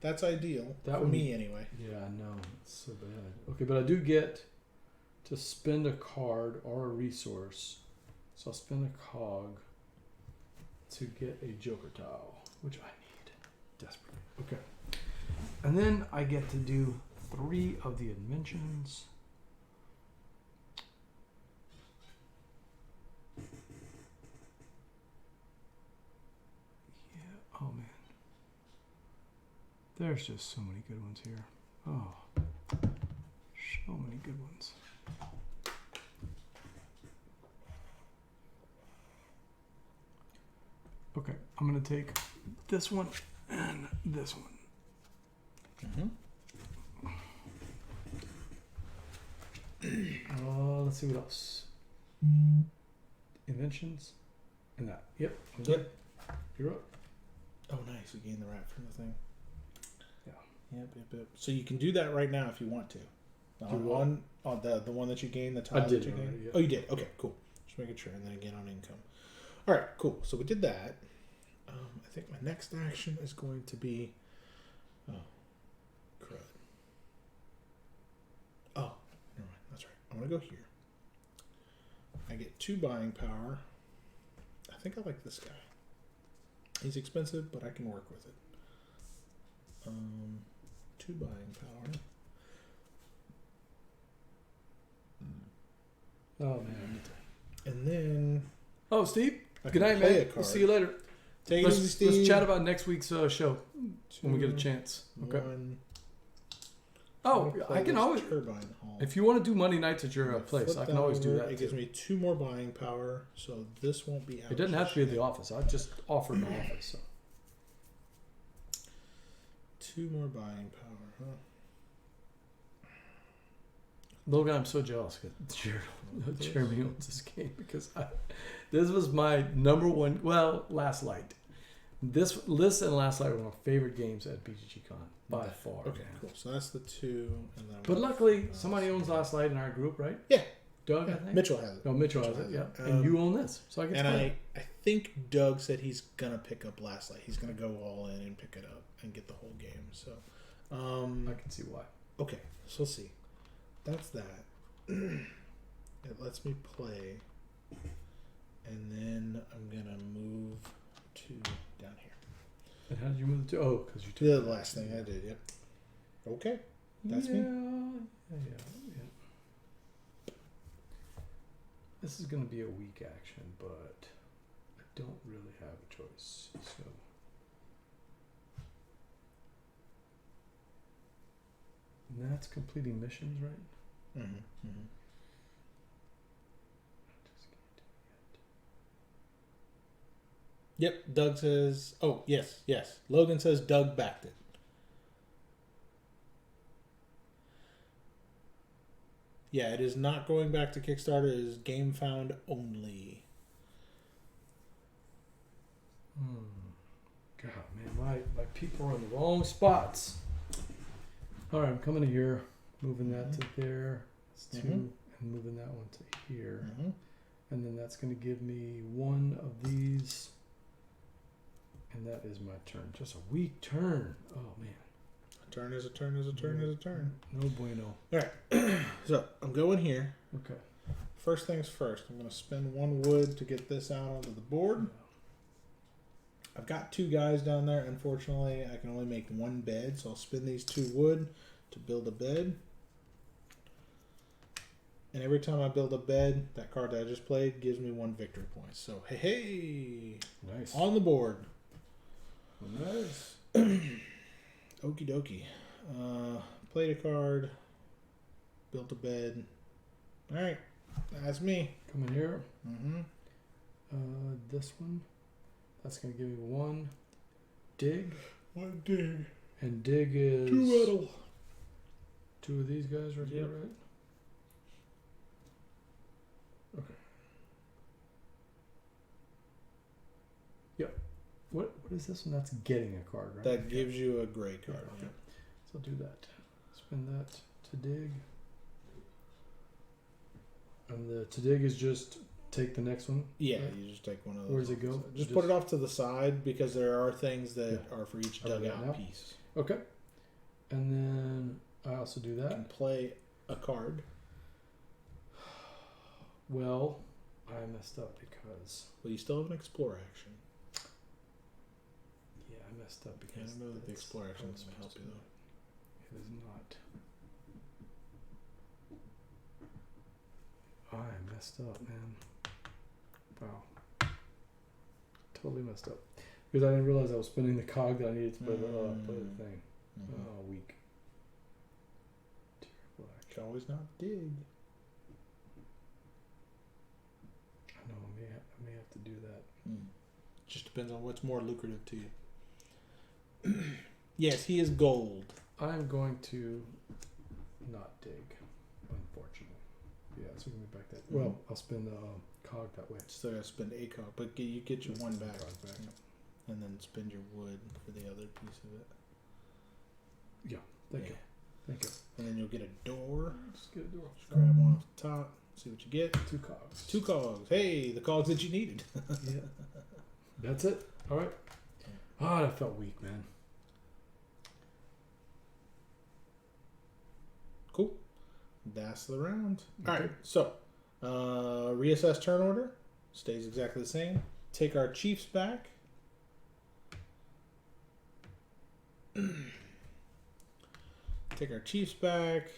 [SPEAKER 2] That's ideal, for me anyway.
[SPEAKER 1] Yeah, I know. It's so bad. Okay, but I do get to spend a card or a resource. So I'll spend a cog to get a Joker tile, which I need desperately. Okay. And then I get to do 3 of the inventions. Yeah. Oh, man. There's just so many good ones here. Oh. So many good ones. Okay, I'm going to take this one and this one. Let's see what else. Inventions and that. Yep.
[SPEAKER 2] Yep.
[SPEAKER 1] You're up.
[SPEAKER 2] Oh, nice. We gained the rat from the thing.
[SPEAKER 1] Yeah.
[SPEAKER 2] Yep. So you can do that right now if you want to. The one that you gained, the tile that you gained?
[SPEAKER 1] Yeah.
[SPEAKER 2] Oh, you did? Okay, cool. Just making sure. And then again on income. All right, cool. So we did that. I think my next action is going to be... Oh, crud. Oh, never mind. That's right. I'm going to go here. I get 2 buying power. I think I like this guy. He's expensive, but I can work with it. 2 buying power.
[SPEAKER 1] Oh, man.
[SPEAKER 2] And then...
[SPEAKER 1] Oh, Steve. Good night, man. We'll see you later.
[SPEAKER 2] Take it easy, Steve.
[SPEAKER 1] Let's chat about next week's show when we get a chance. Okay.
[SPEAKER 2] 1.
[SPEAKER 1] Oh, I can always.
[SPEAKER 2] Turbine Hall.
[SPEAKER 1] If you want to do Monday nights at your place, I can always do that.
[SPEAKER 2] It gives me 2 more buying power, so this won't be out.
[SPEAKER 1] It doesn't have to be at the office. I just offered my office. So.
[SPEAKER 2] 2 more buying power, huh?
[SPEAKER 1] Logan, I'm so jealous because Jeremy owns this game because this was my number 1. Well, Last Light. This and Last Light were my favorite games at BGG CON by far.
[SPEAKER 2] Okay, cool. So that's the 2. And then
[SPEAKER 1] but luckily, somebody owns Last Light in our group, right?
[SPEAKER 2] Yeah.
[SPEAKER 1] Doug, I think.
[SPEAKER 2] Mitchell has it.
[SPEAKER 1] No, Mitchell has it. Yeah. And you own this, so I get to play.
[SPEAKER 2] I think Doug said he's gonna pick up Last Light. He's gonna go all in and pick it up and get the whole game. So,
[SPEAKER 1] I can see why.
[SPEAKER 2] okay, so let's see. That's that. It lets me play, and then I'm gonna move to down here.
[SPEAKER 1] And how did you move it to? Oh, because you took
[SPEAKER 2] The last thing I did. Yep. Okay, that's me.
[SPEAKER 1] Yeah. This is going to be a weak action, but I don't really have a choice. So, and that's completing missions, right?
[SPEAKER 2] Mm-hmm. Mm-hmm.
[SPEAKER 1] Just can't do it
[SPEAKER 2] Yep. Doug says. Oh yes, yes. Logan says Doug backed it. Yeah, it is not going back to Kickstarter. It is game found only.
[SPEAKER 1] God, man, my people are in the wrong spots. All right, I'm coming to here, moving that to there. That's 2, and moving that one to here.
[SPEAKER 2] Mm-hmm.
[SPEAKER 1] And then that's going to give me one of these. And that is my turn. Just a weak turn. Oh, man.
[SPEAKER 2] A turn is a turn is a turn is a turn.
[SPEAKER 1] No bueno.
[SPEAKER 2] All right. So I'm going here.
[SPEAKER 1] Okay.
[SPEAKER 2] First things first. I'm going to spend 1 wood to get this out onto the board. I've got 2 guys down there. Unfortunately, I can only make 1 bed, so I'll spend these 2 wood to build a bed. And every time I build a bed, that card that I just played gives me 1 victory point. So, hey.
[SPEAKER 1] Nice.
[SPEAKER 2] On the board.
[SPEAKER 1] Nice.
[SPEAKER 2] Okie dokie. Played a card. Built a bed. Alright. That's me.
[SPEAKER 1] Coming here.
[SPEAKER 2] Mm-hmm.
[SPEAKER 1] This one. That's going to give me 1 dig.
[SPEAKER 2] 1 dig.
[SPEAKER 1] And dig is
[SPEAKER 2] 2 metal.
[SPEAKER 1] 2 of these guys right here, right? Okay. Yep. What is this one? That's getting a card, right?
[SPEAKER 2] That gives you a gray card.
[SPEAKER 1] Yeah, okay. So I'll do that. Spin that to dig. And the to dig is just take the next one.
[SPEAKER 2] Yeah,
[SPEAKER 1] right?
[SPEAKER 2] you just take one of those.
[SPEAKER 1] Where does it go?
[SPEAKER 2] So just put it off to the side because there are things that are for each dugout piece.
[SPEAKER 1] Okay. And then I also do
[SPEAKER 2] You
[SPEAKER 1] that.
[SPEAKER 2] can play a card.
[SPEAKER 1] Well, I messed up because...
[SPEAKER 2] Well, you still have an explore action.
[SPEAKER 1] Yeah, I messed up
[SPEAKER 2] I
[SPEAKER 1] because...
[SPEAKER 2] don't know that the explore action is going to help you, though.
[SPEAKER 1] It is not. I messed up, man. Wow. Totally messed up. Because I didn't realize I was spinning the cog that I needed to play the thing. Oh, weak. Terrible action.
[SPEAKER 2] You can always not dig.
[SPEAKER 1] I know, I may have to do that.
[SPEAKER 2] Just depends on what's more lucrative to you. Yes, he is gold.
[SPEAKER 1] I'm going to not dig, unfortunately. Yeah, so we can get back that. Well, I'll spin the cog that way.
[SPEAKER 2] So I spend a cog, but you get your 1 back.
[SPEAKER 1] Back.
[SPEAKER 2] And then spend your wood for the other piece of it.
[SPEAKER 1] Yeah, thank you. Thank you.
[SPEAKER 2] And then you'll get a door.
[SPEAKER 1] Just get a door.
[SPEAKER 2] Just grab one off the top. See what you get.
[SPEAKER 1] 2 cogs.
[SPEAKER 2] 2 cogs. Hey, the cogs that you needed.
[SPEAKER 1] Yeah. That's it. All right. Ah, that felt weak, man.
[SPEAKER 2] Cool. That's the round.
[SPEAKER 1] Okay.
[SPEAKER 2] All right. So, reassess turn order. Stays exactly the same. Take our chiefs back. Take our chiefs back.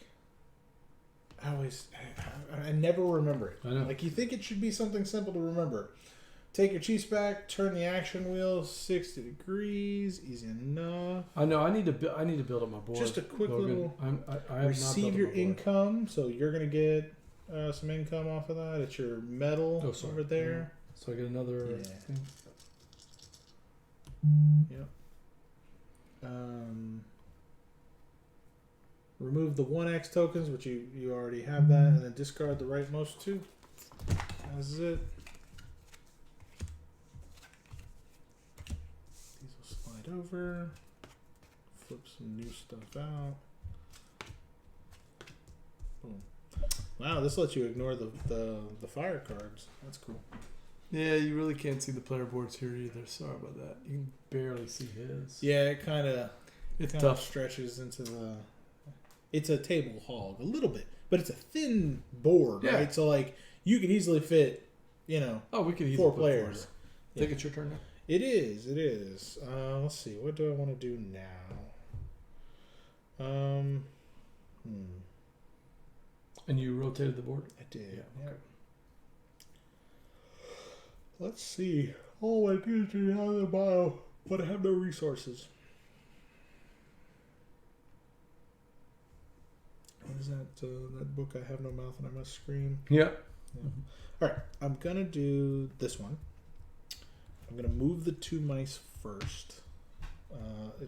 [SPEAKER 2] I never remember it.
[SPEAKER 1] I know.
[SPEAKER 2] Like, you think it should be something simple to remember. Take your chiefs back. Turn the action wheel 60 degrees. Easy enough.
[SPEAKER 1] I know. I need to build up my board.
[SPEAKER 2] Just a quick
[SPEAKER 1] Logan.
[SPEAKER 2] little.
[SPEAKER 1] I have
[SPEAKER 2] Receive
[SPEAKER 1] not
[SPEAKER 2] your
[SPEAKER 1] built up my board.
[SPEAKER 2] income. So you're gonna get some income off of that. It's your metal over there.
[SPEAKER 1] So I get another
[SPEAKER 2] Yeah.
[SPEAKER 1] thing.
[SPEAKER 2] Yep. Remove the 1x tokens, which you already have that, and then discard the rightmost 2. That's it. These will slide over. Flip some new stuff out. Boom. Wow, this lets you ignore the fire cards. That's cool.
[SPEAKER 1] Yeah, you really can't see the player boards here either. Sorry about that. You can barely see his.
[SPEAKER 2] Yeah, it kind of
[SPEAKER 1] tough.
[SPEAKER 2] stretches into the. It's a table hog a little bit, but it's a thin board,
[SPEAKER 1] Yeah.
[SPEAKER 2] right? So like you could easily fit,
[SPEAKER 1] Oh, we could easily
[SPEAKER 2] 4
[SPEAKER 1] put
[SPEAKER 2] players.
[SPEAKER 1] I think it's your turn now.
[SPEAKER 2] It is. It is. Let's see. What do I want to do now?
[SPEAKER 1] And you rotated the board?
[SPEAKER 2] I did.
[SPEAKER 1] Yeah. Okay.
[SPEAKER 2] Let's see. Oh, I did have the bio, but I have no resources. What is that? That book, I Have No Mouth and I Must Scream.
[SPEAKER 1] Yep.
[SPEAKER 2] Yeah. All right. I'm going to do this one. I'm going to move the 2 mice first.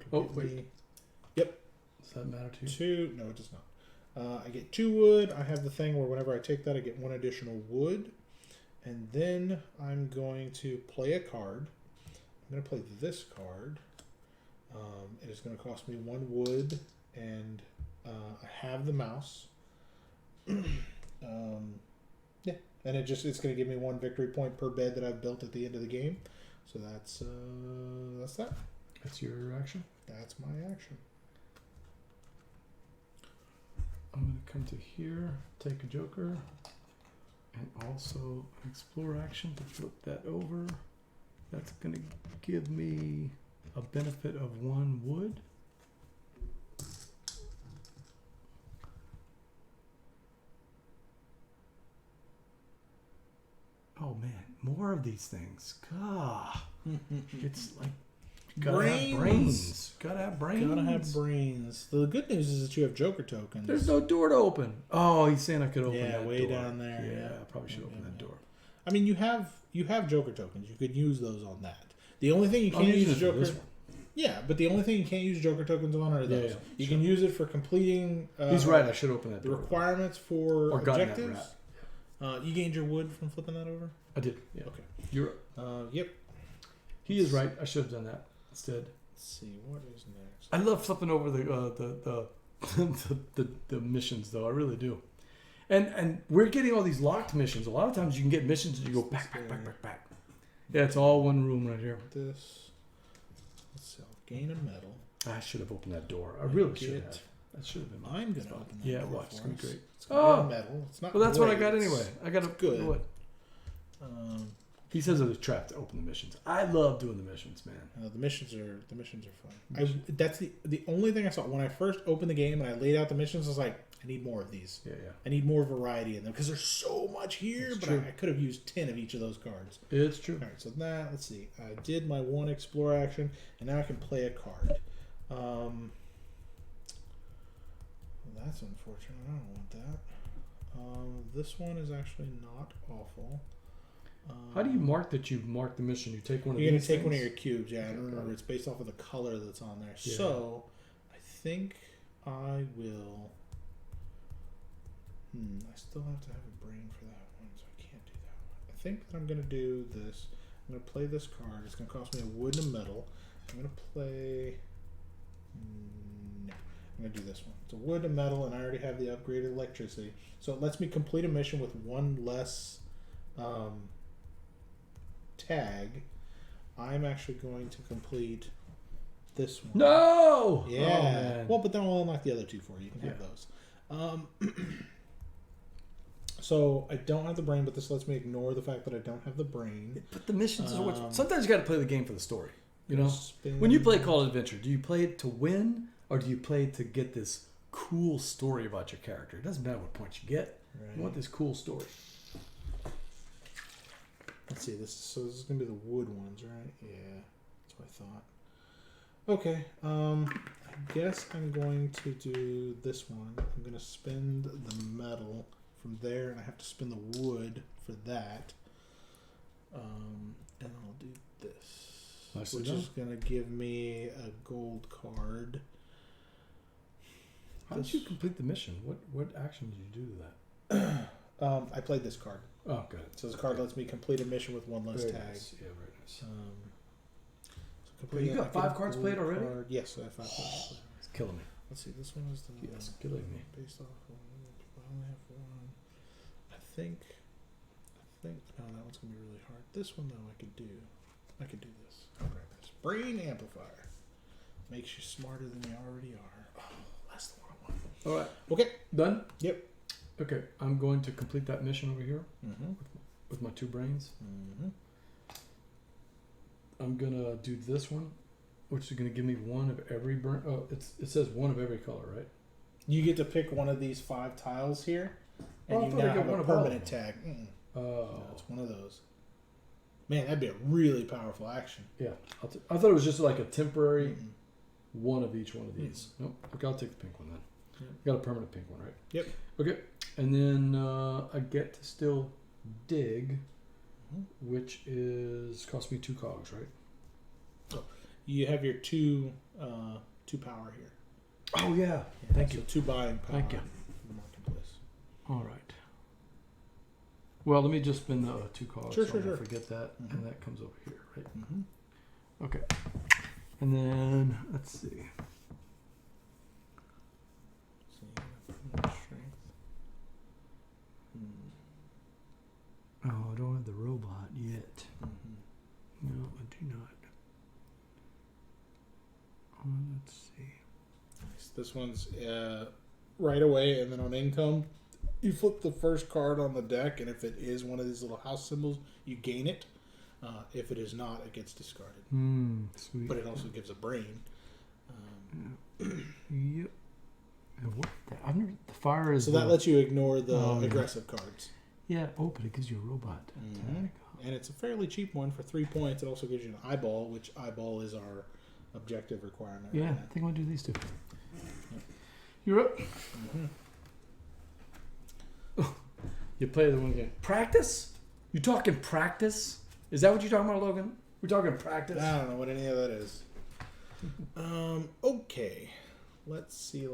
[SPEAKER 2] Yep.
[SPEAKER 1] Does that matter to you?
[SPEAKER 2] 2. No, it does not. I get 2 wood. I have the thing where whenever I take that, I get 1 additional wood. And then I'm going to play a card. I'm going to play this card. It is going to cost me 1 wood, and I have the mouse. Yeah, and it's going to give me 1 victory point per bed that I've built at the end of the game. So that's that.
[SPEAKER 1] That's your action?
[SPEAKER 2] That's my action.
[SPEAKER 1] I'm going to come to here, take a joker, and also an explore action to flip that over. That's going to give me a benefit of 1 wood. Oh man, more of these things. God, it's like gotta have brains. Gotta have brains.
[SPEAKER 2] Gotta have brains. The good news is that you have Joker tokens.
[SPEAKER 1] There's no door to open. Oh, he's saying I could open that
[SPEAKER 2] way
[SPEAKER 1] door.
[SPEAKER 2] down there.
[SPEAKER 1] Yeah, I probably should open that door.
[SPEAKER 2] I mean, you have Joker tokens. You could use those on that. The only thing you can't use Joker. Yeah, but the only thing you can't use Joker tokens on are those. You can use it for completing.
[SPEAKER 1] He's right. I should open that
[SPEAKER 2] door.
[SPEAKER 1] door.
[SPEAKER 2] The requirements for objectives.
[SPEAKER 1] That
[SPEAKER 2] you gained your wood from flipping that over.
[SPEAKER 1] I did. Yeah.
[SPEAKER 2] Okay.
[SPEAKER 1] You're.
[SPEAKER 2] Yep.
[SPEAKER 1] He is right. I should have done that instead.
[SPEAKER 2] Let's see what is next.
[SPEAKER 1] I love flipping over the missions though. I really do. And we're getting all these locked missions. A lot of times you can get missions and you go back. Yeah, it's all one room right here.
[SPEAKER 2] This. Let's see. I'll gain a medal.
[SPEAKER 1] I should have opened that door. I really should have. That should have been.
[SPEAKER 2] I'm gonna open that.
[SPEAKER 1] Yeah,
[SPEAKER 2] door
[SPEAKER 1] watch. It's gonna be great.
[SPEAKER 2] It's gonna be a medal. It's not.
[SPEAKER 1] Well, that's
[SPEAKER 2] great.
[SPEAKER 1] what I got anyway. I got a
[SPEAKER 2] good.
[SPEAKER 1] What? He says it was trapped to open the missions. I love doing the missions, man.
[SPEAKER 2] The missions are fun. That's the only thing I saw when I first opened the game and I laid out the missions. I was like, I need more of these.
[SPEAKER 1] Yeah.
[SPEAKER 2] I need more variety in them because there's so much here.
[SPEAKER 1] It's
[SPEAKER 2] but
[SPEAKER 1] true.
[SPEAKER 2] I could have used 10 of each of those cards.
[SPEAKER 1] It's true.
[SPEAKER 2] All right, so let's see. I did my 1 explore action, and now I can play a card. Well, that's unfortunate. I don't want that. This one is actually not awful.
[SPEAKER 1] How do you mark that you've marked the mission? You take one of these.
[SPEAKER 2] You're going to take
[SPEAKER 1] things?
[SPEAKER 2] one of your cubes, yeah. And remember,
[SPEAKER 1] Okay.
[SPEAKER 2] it's based off of the color that's on there.
[SPEAKER 1] Yeah.
[SPEAKER 2] So, I think I will... I still have to have a brain for that one, so I can't do that one. I think that I'm going to do this. I'm going to play this card. It's going to cost me a wood and a metal. I'm going to play... No. I'm going to do this one. It's a wood and metal, and I already have the upgraded electricity. So it lets me complete a mission with 1 less... tag. I'm actually going to complete this one.
[SPEAKER 1] No.
[SPEAKER 2] Yeah. Well, but then I'll unlock the other 2 for you. You can have those. So I don't have the brain, but this lets me ignore the fact that I don't have the brain.
[SPEAKER 1] But the missions are what. Sometimes you got to play the game for the story. You know,
[SPEAKER 2] Spin.
[SPEAKER 1] when you play Call of Adventure, do you play it to win or do you play it to get this cool story about your character? It doesn't matter what points you get.
[SPEAKER 2] Right.
[SPEAKER 1] You want this cool story.
[SPEAKER 2] Let's see. This is gonna be the wood ones, right? Yeah, that's what I thought. Okay. I guess I'm going to do this one. I'm gonna spend the metal from there, and I have to spend the wood for that. And I'll do this, which is gonna give me a gold card.
[SPEAKER 1] How did you complete the mission? What action did you do to that?
[SPEAKER 2] I played this card.
[SPEAKER 1] Oh, good.
[SPEAKER 2] So this card lets me complete a mission with 1 less
[SPEAKER 1] Very
[SPEAKER 2] tag.
[SPEAKER 1] nice. Yeah, very nice.
[SPEAKER 2] So
[SPEAKER 1] You got 5 cards played already?
[SPEAKER 2] Yes, I have 5 cards played.
[SPEAKER 1] It's killing me.
[SPEAKER 2] Let's see, this one is the
[SPEAKER 1] Yes, killing me.
[SPEAKER 2] based off. I only have 1. I think think no, that one's gonna be really hard. This one though, I could do this. I'll grab this. Brain amplifier makes you smarter than you already are. Oh, that's the one I want.
[SPEAKER 1] All right.
[SPEAKER 2] Okay.
[SPEAKER 1] Done?
[SPEAKER 2] Yep.
[SPEAKER 1] Okay. I'm going to complete that mission over here
[SPEAKER 2] Mm-hmm.
[SPEAKER 1] with my 2 brains.
[SPEAKER 2] Mm-hmm.
[SPEAKER 1] I'm going to do this one, which is going to give me one of every brain. Oh, it says one of every color, right?
[SPEAKER 2] You get to pick one of these 5 tiles here, and
[SPEAKER 1] Oh, I
[SPEAKER 2] you
[SPEAKER 1] thought I
[SPEAKER 2] now
[SPEAKER 1] got
[SPEAKER 2] have
[SPEAKER 1] one
[SPEAKER 2] a
[SPEAKER 1] of all of
[SPEAKER 2] permanent
[SPEAKER 1] them.
[SPEAKER 2] tag. Mm-mm.
[SPEAKER 1] Oh.
[SPEAKER 2] No, it's one of those. Man, that'd be a really powerful action.
[SPEAKER 1] Yeah. I thought it was just like a temporary
[SPEAKER 2] Mm-mm.
[SPEAKER 1] one of each one of these. Nope. Okay, I'll take the pink one then.
[SPEAKER 2] Yep.
[SPEAKER 1] I got a permanent pink one, right?
[SPEAKER 2] Yep.
[SPEAKER 1] Okay. And then I get to still dig, which is cost me 2 cogs, right?
[SPEAKER 2] You have your 2 power here.
[SPEAKER 1] Oh yeah. Thank you.
[SPEAKER 2] 2 buying power.
[SPEAKER 1] Thank you.
[SPEAKER 2] in the marketplace.
[SPEAKER 1] All right. Well, let me just spin the 2 cogs.
[SPEAKER 2] Sure,
[SPEAKER 1] so
[SPEAKER 2] sure,
[SPEAKER 1] I don't
[SPEAKER 2] sure.
[SPEAKER 1] forget that,
[SPEAKER 2] Mhm.
[SPEAKER 1] and that comes over here, right?
[SPEAKER 2] Mm-hmm.
[SPEAKER 1] Okay. And then let's see.
[SPEAKER 2] So you have permanent strength.
[SPEAKER 1] Oh, I don't have the robot yet.
[SPEAKER 2] Mm-hmm.
[SPEAKER 1] No, I do not. Let's see.
[SPEAKER 2] Nice. This one's right away, and then on income, you flip the first card on the deck, and if it is one of these little house symbols, you gain it. If it is not, it gets discarded.
[SPEAKER 1] Sweet.
[SPEAKER 2] But it also gives a brain.
[SPEAKER 1] Yep. And what I've never. The fire is.
[SPEAKER 2] So that lets you ignore the
[SPEAKER 1] Oh, yeah.
[SPEAKER 2] aggressive cards.
[SPEAKER 1] Yeah. Oh, but it gives you a robot tag.
[SPEAKER 2] And it's a fairly cheap one for 3 points. It also gives you an eyeball, which eyeball is our objective requirement.
[SPEAKER 1] Yeah,
[SPEAKER 2] right
[SPEAKER 1] I
[SPEAKER 2] now.
[SPEAKER 1] think I'm gonna do these 2. You're up. You play the one game. Practice? You talking practice? Is that what you're talking about, Logan? We're talking practice.
[SPEAKER 2] I don't know what any of that is. Okay. Let's see.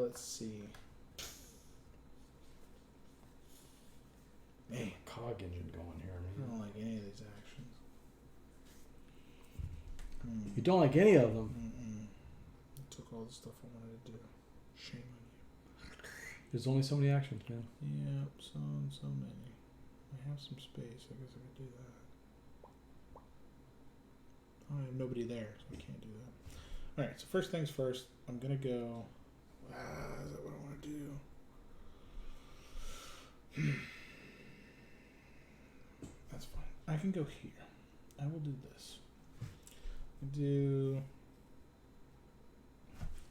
[SPEAKER 2] Man,
[SPEAKER 1] Cog engine going here.
[SPEAKER 2] I don't like any of these actions.
[SPEAKER 1] You don't like any of them.
[SPEAKER 2] Mm-mm. I took all the stuff I wanted to do. Shame on
[SPEAKER 1] There's only so many actions, man.
[SPEAKER 2] you. Yep, so many. I have some space. I guess I could do that. Oh, I have nobody there, so I can't do that. Alright, so first things first, I'm going to go... is that what I want to do? That's fine. I can go here. I will do this.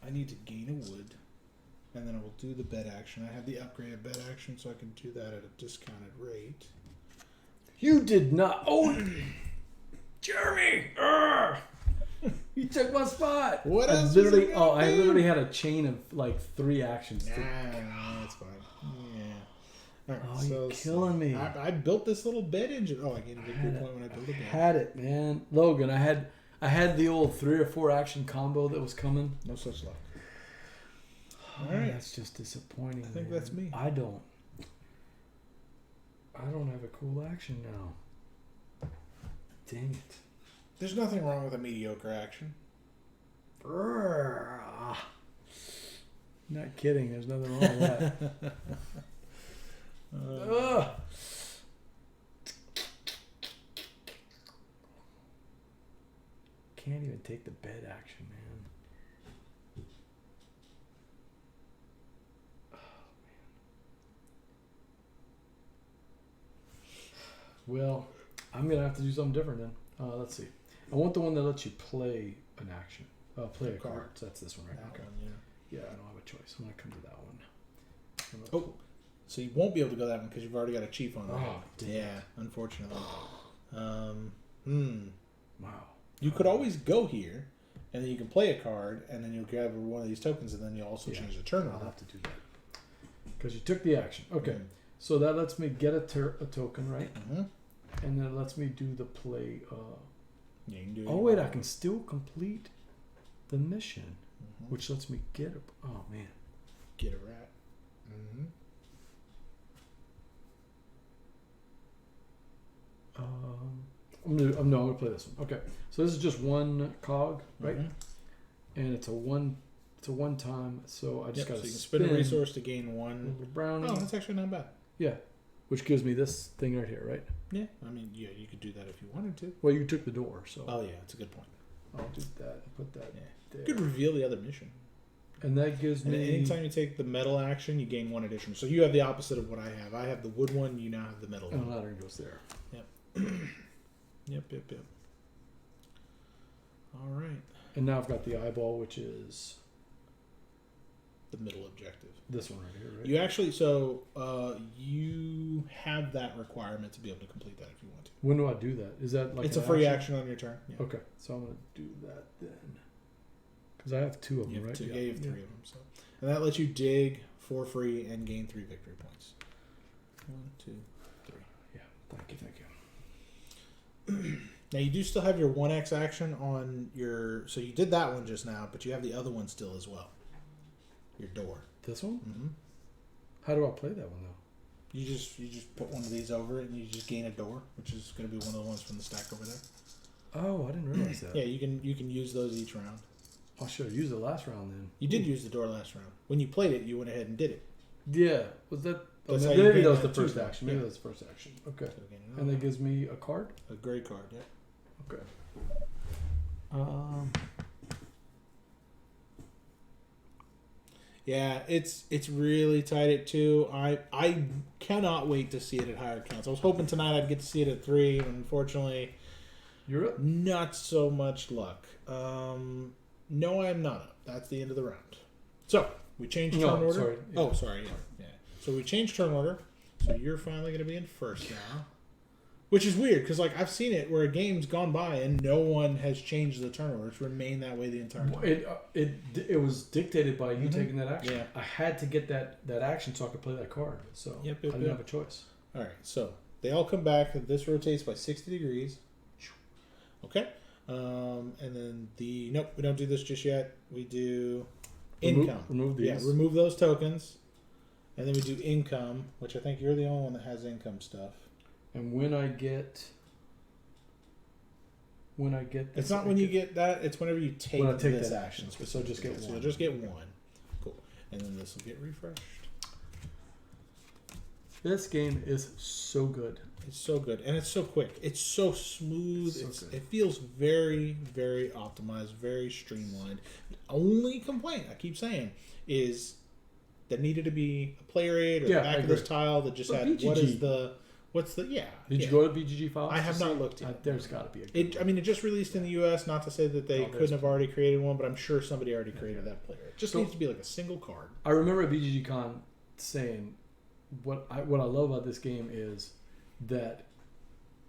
[SPEAKER 2] I need to gain a wood, and then I will do the bed action. I have the upgraded bed action, so I can do that at a discounted rate.
[SPEAKER 1] You did not. Oh, Jeremy! You took my spot.
[SPEAKER 2] What
[SPEAKER 1] I
[SPEAKER 2] else
[SPEAKER 1] literally,
[SPEAKER 2] was I gonna
[SPEAKER 1] I
[SPEAKER 2] do?
[SPEAKER 1] literally had a chain of like 3 actions.
[SPEAKER 2] Nah, that's fine. Yeah. All right,
[SPEAKER 1] Oh,
[SPEAKER 2] so
[SPEAKER 1] you're killing me.
[SPEAKER 2] I built this little bed engine. Oh, I gained a victory point when I built a
[SPEAKER 1] I
[SPEAKER 2] bed.
[SPEAKER 1] had it, man. Logan, I had the old 3 or 4 action combo that was coming.
[SPEAKER 2] No such luck.
[SPEAKER 1] Oh,
[SPEAKER 2] All right.
[SPEAKER 1] that's just disappointing.
[SPEAKER 2] I think
[SPEAKER 1] man.
[SPEAKER 2] that's me.
[SPEAKER 1] I don't have a cool action now. Dang it.
[SPEAKER 2] There's nothing wrong with a mediocre action.
[SPEAKER 1] Not kidding. There's nothing wrong with that. Ugh. Can't even take the bed action, man. Oh, man. Well, I'm gonna have to do something different then. Let's see. I want the one that lets you play an action. Play a card. So that's this one, right?
[SPEAKER 2] That
[SPEAKER 1] Okay.
[SPEAKER 2] one, yeah.
[SPEAKER 1] Yeah, I don't have a choice. I'm gonna come to that one.
[SPEAKER 2] Oh, so you won't be able to go that one because you've already got a chief on there.
[SPEAKER 1] Oh, damn.
[SPEAKER 2] Yeah, unfortunately.
[SPEAKER 1] Wow.
[SPEAKER 2] You could always go here, and then you can play a card, and then you'll grab one of these tokens, and then you'll also change the turn
[SPEAKER 1] I'll
[SPEAKER 2] on
[SPEAKER 1] have to do that because you took the action. Okay, so that lets me get a token, right?
[SPEAKER 2] Mm-hmm.
[SPEAKER 1] And then it lets me do the play.
[SPEAKER 2] Yeah, you can do it
[SPEAKER 1] Oh wait, I can still complete the mission,
[SPEAKER 2] Mm-hmm.
[SPEAKER 1] which lets me get a. Oh man.
[SPEAKER 2] Get a rat. Mm-hmm.
[SPEAKER 1] I'm gonna play this one. Okay, so this is just one cog, right?
[SPEAKER 2] Mhm.
[SPEAKER 1] And it's a one time. So I just
[SPEAKER 2] Yep,
[SPEAKER 1] got
[SPEAKER 2] so
[SPEAKER 1] to
[SPEAKER 2] you can spend a resource to gain one.
[SPEAKER 1] little brownie.
[SPEAKER 2] Oh, that's actually not bad.
[SPEAKER 1] Yeah, which gives me this thing right here, right?
[SPEAKER 2] Yeah, I mean, yeah, you could do that if you wanted to.
[SPEAKER 1] Well, you took the door, so
[SPEAKER 2] Oh yeah, that's a good point.
[SPEAKER 1] I'll do that and put that there.
[SPEAKER 2] You could reveal the other mission.
[SPEAKER 1] And that gives
[SPEAKER 2] And
[SPEAKER 1] me.
[SPEAKER 2] anytime you take the metal action, you gain 1 addition. So you have the opposite of what I have. I have the wood one. You now have the metal
[SPEAKER 1] And
[SPEAKER 2] one.
[SPEAKER 1] the ladder goes there.
[SPEAKER 2] Yep. All right.
[SPEAKER 1] And now I've got the eyeball, which is
[SPEAKER 2] The middle objective.
[SPEAKER 1] this one right here, right?
[SPEAKER 2] You actually, you have that requirement to be able to complete that if you want to.
[SPEAKER 1] When do I do that? Is that like
[SPEAKER 2] It's
[SPEAKER 1] an
[SPEAKER 2] a free action on your turn. Yeah.
[SPEAKER 1] Okay, so I'm gonna do that then, because I have 2 of them,
[SPEAKER 2] You have
[SPEAKER 1] right?
[SPEAKER 2] two, yeah, you have 3 of them. So, and that lets you dig for free and gain 3 victory points. 1, 2, 3.
[SPEAKER 1] Yeah. Thank you.
[SPEAKER 2] Now you do still have your 1x action on your. So you did that one just now, but you have the other one still as well. Your door.
[SPEAKER 1] This one?
[SPEAKER 2] Mm-hmm.
[SPEAKER 1] How do I play that one though?
[SPEAKER 2] You just put one of these over it, and you just gain a door, which is going to be one of the ones from the stack over there.
[SPEAKER 1] Oh, I didn't realize that.
[SPEAKER 2] Yeah, you can use those each round.
[SPEAKER 1] I should have used it last round then.
[SPEAKER 2] You did use the door last round. When you played it, you went ahead and did it.
[SPEAKER 1] Yeah. Was that? Oh,
[SPEAKER 2] That's how you
[SPEAKER 1] maybe
[SPEAKER 2] gain
[SPEAKER 1] that was
[SPEAKER 2] that
[SPEAKER 1] the first
[SPEAKER 2] too.
[SPEAKER 1] action. Maybe
[SPEAKER 2] Yeah.
[SPEAKER 1] that was the first action. Okay.
[SPEAKER 2] So again,
[SPEAKER 1] And that gives me a card.
[SPEAKER 2] a gray card. Yeah.
[SPEAKER 1] Okay.
[SPEAKER 2] Yeah, it's really tight at 2. I cannot wait to see it at higher counts. I was hoping tonight I'd get to see it at 3, and unfortunately,
[SPEAKER 1] You're up.
[SPEAKER 2] not so much luck. No, I am not up. That's the end of the round. So we changed turn order.
[SPEAKER 1] Sorry. Yeah.
[SPEAKER 2] Oh, sorry. Yeah. So we changed turn order. So you're finally going to be in first now, which is weird because like I've seen it where a game's gone by and no one has changed the turn order. It's remained that way the entire time.
[SPEAKER 1] It was dictated by you taking that action.
[SPEAKER 2] Yeah.
[SPEAKER 1] I had to get that action so I could play that card. So
[SPEAKER 2] Yep,
[SPEAKER 1] I didn't have a choice.
[SPEAKER 2] All right, so they all come back. This rotates by 60 degrees. Okay. And then nope, we don't do this just yet. We do income.
[SPEAKER 1] Remove these.
[SPEAKER 2] Yeah, remove those tokens. And then we do income, which I think you're the only one that has income stuff.
[SPEAKER 1] And when I get
[SPEAKER 2] It's not when you get that, it's whenever you take,
[SPEAKER 1] when I take
[SPEAKER 2] this
[SPEAKER 1] that
[SPEAKER 2] action.
[SPEAKER 1] action. So just get
[SPEAKER 2] So
[SPEAKER 1] one.
[SPEAKER 2] you'll just get 1. Cool. And then this will get refreshed.
[SPEAKER 1] This game is so good.
[SPEAKER 2] It's so good, and it's so quick. It's so smooth. It feels very, very optimized, very streamlined. The only complaint I keep saying is there needed to be a player aid or the back of this tile that just
[SPEAKER 1] But
[SPEAKER 2] had
[SPEAKER 1] BGG.
[SPEAKER 2] what's the
[SPEAKER 1] Did you go to BGG files?
[SPEAKER 2] I have not looked yet.
[SPEAKER 1] There's got to be a good
[SPEAKER 2] I mean, it just released in the U.S. Not to say that they couldn't have already created one, but I'm sure somebody already created that player. It just needs to be like a single card.
[SPEAKER 1] I remember at BGG CON saying what I love about this game is that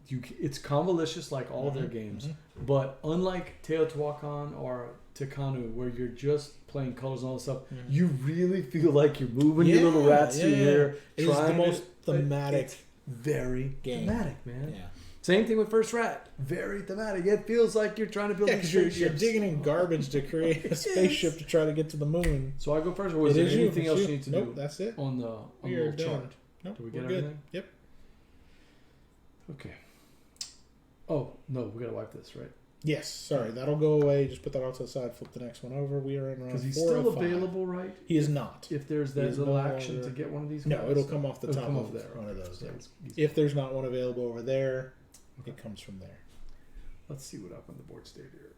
[SPEAKER 1] it's convolutious like all their games, but unlike Teotihuacan or Tekanu, where you're just playing colors and all this stuff, you really feel like you're moving your little rats through here.
[SPEAKER 2] It is the most thematic,
[SPEAKER 1] it's very
[SPEAKER 2] game.
[SPEAKER 1] thematic, man.
[SPEAKER 2] Yeah.
[SPEAKER 1] Same thing with First Rat. Very thematic. It feels like you're trying to build.
[SPEAKER 2] Yeah, because you're digging in garbage to create a spaceship to try to get to the moon.
[SPEAKER 1] So I go first, or was there anything else you need to do?
[SPEAKER 2] Nope, that's it.
[SPEAKER 1] On the
[SPEAKER 2] You're
[SPEAKER 1] little
[SPEAKER 2] done.
[SPEAKER 1] chart.
[SPEAKER 2] Nope,
[SPEAKER 1] Do we get
[SPEAKER 2] we're good.
[SPEAKER 1] everything?
[SPEAKER 2] Yep.
[SPEAKER 1] Okay. Oh no, we gotta wipe this, right?
[SPEAKER 2] Yes. Sorry, that'll go away. Just put that off to the side. Flip the next one over. We are in round 4
[SPEAKER 1] Because he's
[SPEAKER 2] of
[SPEAKER 1] still
[SPEAKER 2] 5.
[SPEAKER 1] available, right?
[SPEAKER 2] He is not.
[SPEAKER 1] If there's
[SPEAKER 2] He
[SPEAKER 1] that
[SPEAKER 2] is
[SPEAKER 1] little
[SPEAKER 2] no
[SPEAKER 1] action
[SPEAKER 2] longer-
[SPEAKER 1] to get one of these.
[SPEAKER 2] No,
[SPEAKER 1] guys?
[SPEAKER 2] it'll come off the
[SPEAKER 1] It'll
[SPEAKER 2] top
[SPEAKER 1] come
[SPEAKER 2] of
[SPEAKER 1] off there.
[SPEAKER 2] one of those.
[SPEAKER 1] So
[SPEAKER 2] Yeah.
[SPEAKER 1] it's easy.
[SPEAKER 2] If there's not one available over there, it comes from there.
[SPEAKER 1] Let's see what up on the board state here.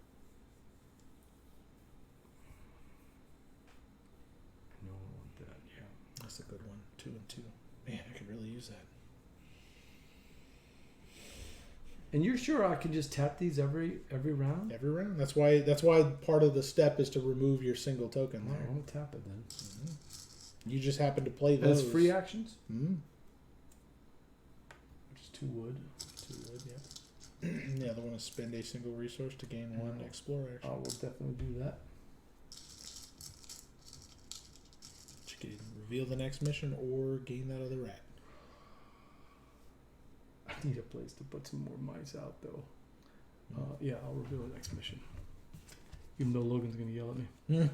[SPEAKER 1] No, I want that. Yeah.
[SPEAKER 2] That's a good one. 2 and 2. Man, I could really use that.
[SPEAKER 1] And you're sure I can just tap these every round?
[SPEAKER 2] Every round. That's why part of the step is to remove your single token
[SPEAKER 1] All right,
[SPEAKER 2] there.
[SPEAKER 1] I'm gonna tap it then.
[SPEAKER 2] You just happen to play
[SPEAKER 1] And
[SPEAKER 2] those.
[SPEAKER 1] it's free actions,
[SPEAKER 2] Mm-hmm.
[SPEAKER 1] which is 2 wood.
[SPEAKER 2] 2 wood, yeah. The other one is spend a single resource to gain 1 explore action.
[SPEAKER 1] I will definitely do that.
[SPEAKER 2] You can either reveal the next mission or gain that other rat.
[SPEAKER 1] I need a place to put some more mice out, though. Yeah, I'll reveal the next mission. Even though Logan's going to yell at me.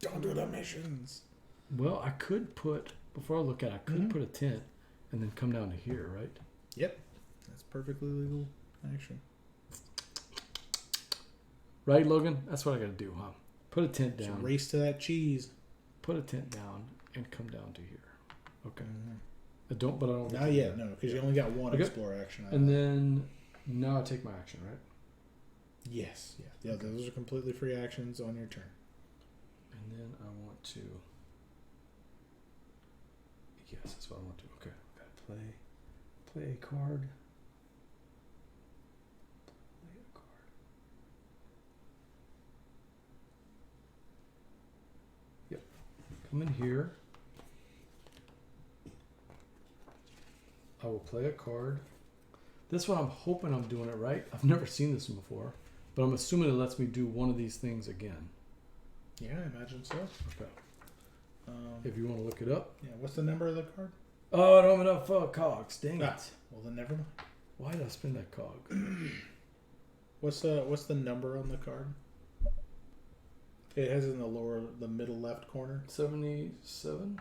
[SPEAKER 2] Don't do the missions.
[SPEAKER 1] Well, I could put, before I look at it, I could put a tent and then come down to here, right?
[SPEAKER 2] Yep. That's perfectly legal action.
[SPEAKER 1] Right, Logan? That's what I got to do, huh? Put a tent
[SPEAKER 2] So
[SPEAKER 1] down.
[SPEAKER 2] race to that cheese.
[SPEAKER 1] Put a tent down and come down to here. Okay. I don't, but I don't.
[SPEAKER 2] Not yet, no, because you only got one explore action.
[SPEAKER 1] And then now I take my action, right?
[SPEAKER 2] Yes, yeah. Yeah, those are completely free actions on your turn.
[SPEAKER 1] And then I want to. Yes, that's what I want to. Okay, gotta play a card. Play a card. Yep. Come in here. I will play a card. This one I'm hoping I'm doing it right. I've never seen this one before, but I'm assuming it lets me do one of these things again.
[SPEAKER 2] Yeah, I imagine so.
[SPEAKER 1] Okay. If you want to look it up.
[SPEAKER 2] Yeah, what's the number of the card?
[SPEAKER 1] Oh, I don't have enough cogs. Dang it.
[SPEAKER 2] Well, then never mind.
[SPEAKER 1] Why did I spend that cog?
[SPEAKER 2] What's the number on the card? It has it in the middle left corner.
[SPEAKER 1] 77.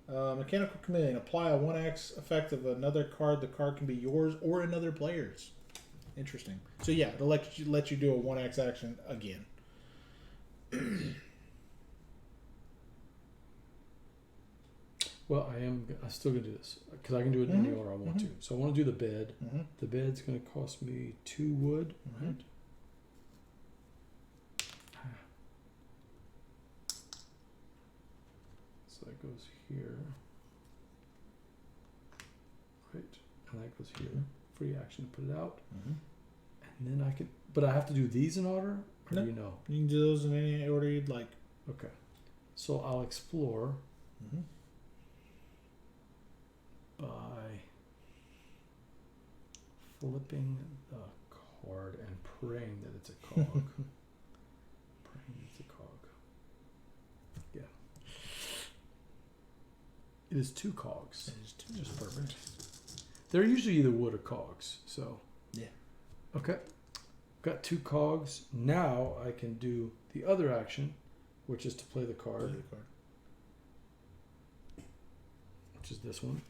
[SPEAKER 2] Mechanical Chameleon. Apply a 1x effect of another card. The card can be yours or another player's. Interesting. So yeah, it'll let you do a 1x action again.
[SPEAKER 1] Well, I'm still gonna do this because I can do it in any order I want to. So I want to do the bed. The bed's gonna cost me 2 wood, right? So that goes here, right? And that goes here. Free action to put it out, and then I can. But I have to do these in order, or do you know?
[SPEAKER 2] You can do those in any order you'd like.
[SPEAKER 1] Okay. So I'll explore. By flipping the card and praying that it's a cog. Praying it's a cog. Yeah. It is 2 cogs.
[SPEAKER 2] It is 2.
[SPEAKER 1] Just perfect. They're usually either wood or cogs. So.
[SPEAKER 2] Yeah.
[SPEAKER 1] Okay. Got 2 cogs. Now I can do the other action, which is to play the card.
[SPEAKER 2] Play the card.
[SPEAKER 1] Which is this one.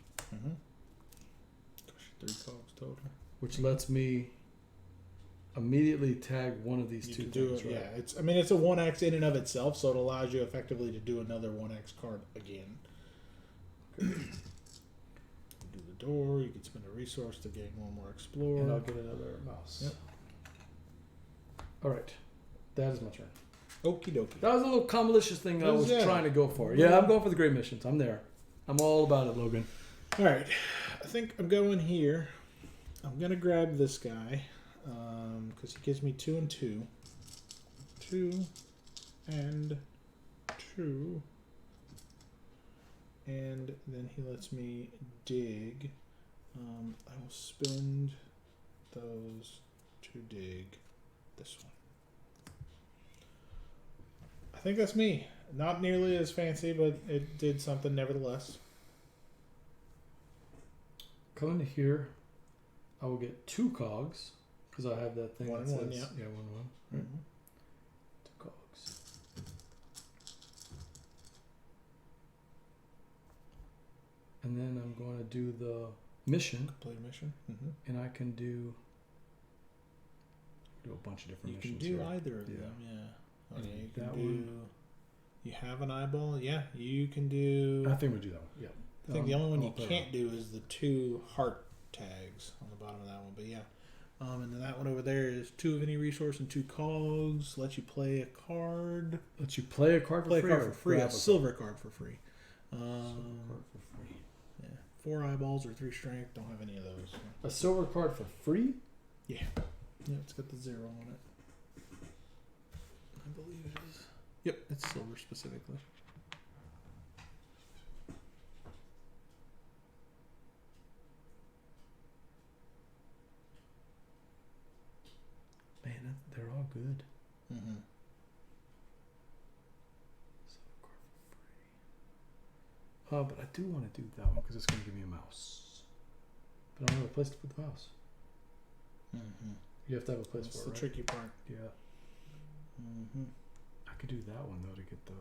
[SPEAKER 2] Gosh, 3 cogs total.
[SPEAKER 1] Which lets me immediately tag one of these 2 things, right?
[SPEAKER 2] Yeah, it's a 1x in and of itself, so it allows you effectively to do another 1x card again. Okay. Do the door. You can spend a resource to gain 1 more explore.
[SPEAKER 1] And I'll get another mouse.
[SPEAKER 2] Yep.
[SPEAKER 1] All right, that is my turn.
[SPEAKER 2] Okie dokie.
[SPEAKER 1] That was a little malicious thing that I was trying to go for. Yeah, I'm going for the great missions. I'm there. I'm all about it, Logan.
[SPEAKER 2] All right, I think I'm going here. I'm gonna grab this guy because he gives me 2 and 2, 2 and 2, and then he lets me dig. I will spend those to dig this one. I think that's me. Not nearly as fancy, but it did something nevertheless.
[SPEAKER 1] Come into here. I will get 2 cogs because I have that thing
[SPEAKER 2] 1
[SPEAKER 1] that
[SPEAKER 2] and 1,
[SPEAKER 1] says,
[SPEAKER 2] yeah.
[SPEAKER 1] 1 1. Right? 2 cogs. And then I'm going to do the mission.
[SPEAKER 2] Complete mission.
[SPEAKER 1] And I can do a bunch of different missions.
[SPEAKER 2] You can do
[SPEAKER 1] here.
[SPEAKER 2] either of them, yeah. Okay, you can
[SPEAKER 1] that
[SPEAKER 2] do.
[SPEAKER 1] one.
[SPEAKER 2] You have an eyeball, yeah. You can do.
[SPEAKER 1] I think we'll do that one. Yeah.
[SPEAKER 2] I think the only one you can't do is the 2 heart tags on the bottom of that one, but yeah. And then that one over there is 2 of any resource and 2 cogs. Lets you play a card.
[SPEAKER 1] Lets you play a card for
[SPEAKER 2] play
[SPEAKER 1] free.
[SPEAKER 2] A card for free. A silver card for free.
[SPEAKER 1] Silver card for free.
[SPEAKER 2] Yeah. 4 eyeballs or 3 strength. Don't have any of those. So.
[SPEAKER 1] A silver card for free?
[SPEAKER 2] Yeah. Yeah, it's got the 0 on it. I believe it is. Yep, it's silver specifically.
[SPEAKER 1] Man, they're all good.
[SPEAKER 2] Mm-hmm.
[SPEAKER 1] Silver card for free. But I do want to do that one because it's going to give me a mouse. But I don't have a place to put the mouse.
[SPEAKER 2] Mm-hmm.
[SPEAKER 1] You have to have a place
[SPEAKER 2] That's
[SPEAKER 1] for it,
[SPEAKER 2] the
[SPEAKER 1] right?
[SPEAKER 2] tricky part.
[SPEAKER 1] Yeah.
[SPEAKER 2] Mm-hmm.
[SPEAKER 1] I could do that one though to get the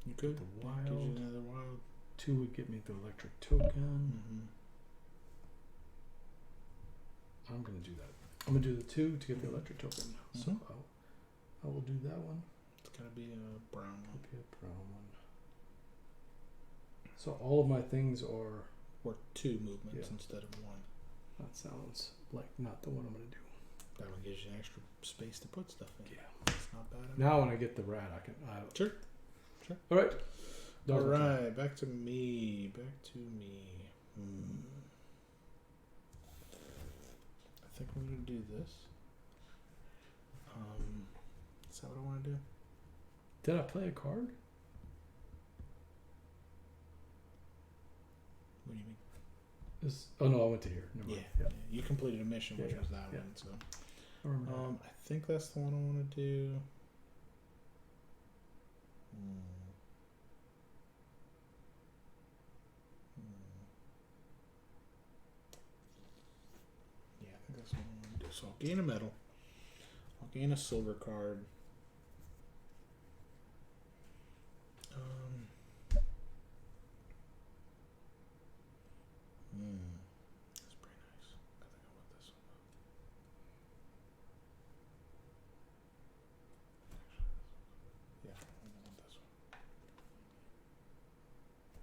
[SPEAKER 2] You could.
[SPEAKER 1] the
[SPEAKER 2] Gives
[SPEAKER 1] wild.
[SPEAKER 2] you another wild.
[SPEAKER 1] 2 would get me the electric token.
[SPEAKER 2] Mm-hmm.
[SPEAKER 1] I'm gonna do that. I'm gonna do the 2 to get the electric token. So
[SPEAKER 2] Mhm.
[SPEAKER 1] I will do that one.
[SPEAKER 2] It's gotta be a brown one.
[SPEAKER 1] It'll be a brown one. So all of my things are
[SPEAKER 2] or 2 movements
[SPEAKER 1] Yeah.
[SPEAKER 2] instead of 1.
[SPEAKER 1] That sounds like not the one I'm gonna do.
[SPEAKER 2] That one gives you an extra space to put stuff in.
[SPEAKER 1] Yeah.
[SPEAKER 2] It's not bad at all.
[SPEAKER 1] Now when I get the rat, I can.
[SPEAKER 2] Sure.
[SPEAKER 1] All right.
[SPEAKER 2] All
[SPEAKER 1] Dog's turn.
[SPEAKER 2] right, back to me. Back to me. I think I'm gonna do this. Is that what I want to do?
[SPEAKER 1] Did I play a card?
[SPEAKER 2] What do you mean?
[SPEAKER 1] Oh no, I went to here. Never
[SPEAKER 2] Yeah.
[SPEAKER 1] mind.
[SPEAKER 2] Yeah. You completed a mission, which
[SPEAKER 1] Yeah,
[SPEAKER 2] was that
[SPEAKER 1] yeah.
[SPEAKER 2] one. So,
[SPEAKER 1] I remember that.
[SPEAKER 2] I think that's the one I want to do. Yeah, I think that's what I want to do. So I'll gain a medal. I'll gain a silver card. That's pretty nice. I think I want this one. Yeah, I think I want this one.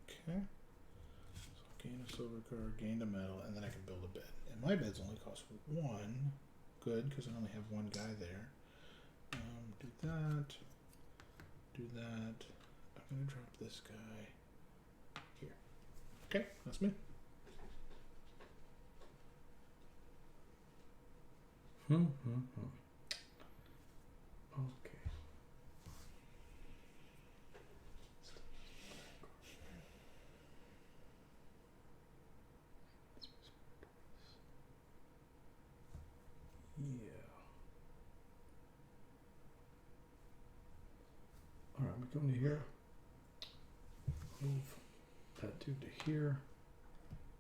[SPEAKER 2] Okay. So gain a silver card, gained a medal, and then I can build a bed. And my beds only cost 1. Good, because I only have 1 guy there. Do that. Do that. I'm going to drop this guy here. Okay, that's me.
[SPEAKER 1] Okay. Yeah. All right, we're going to here. Move that dude to here.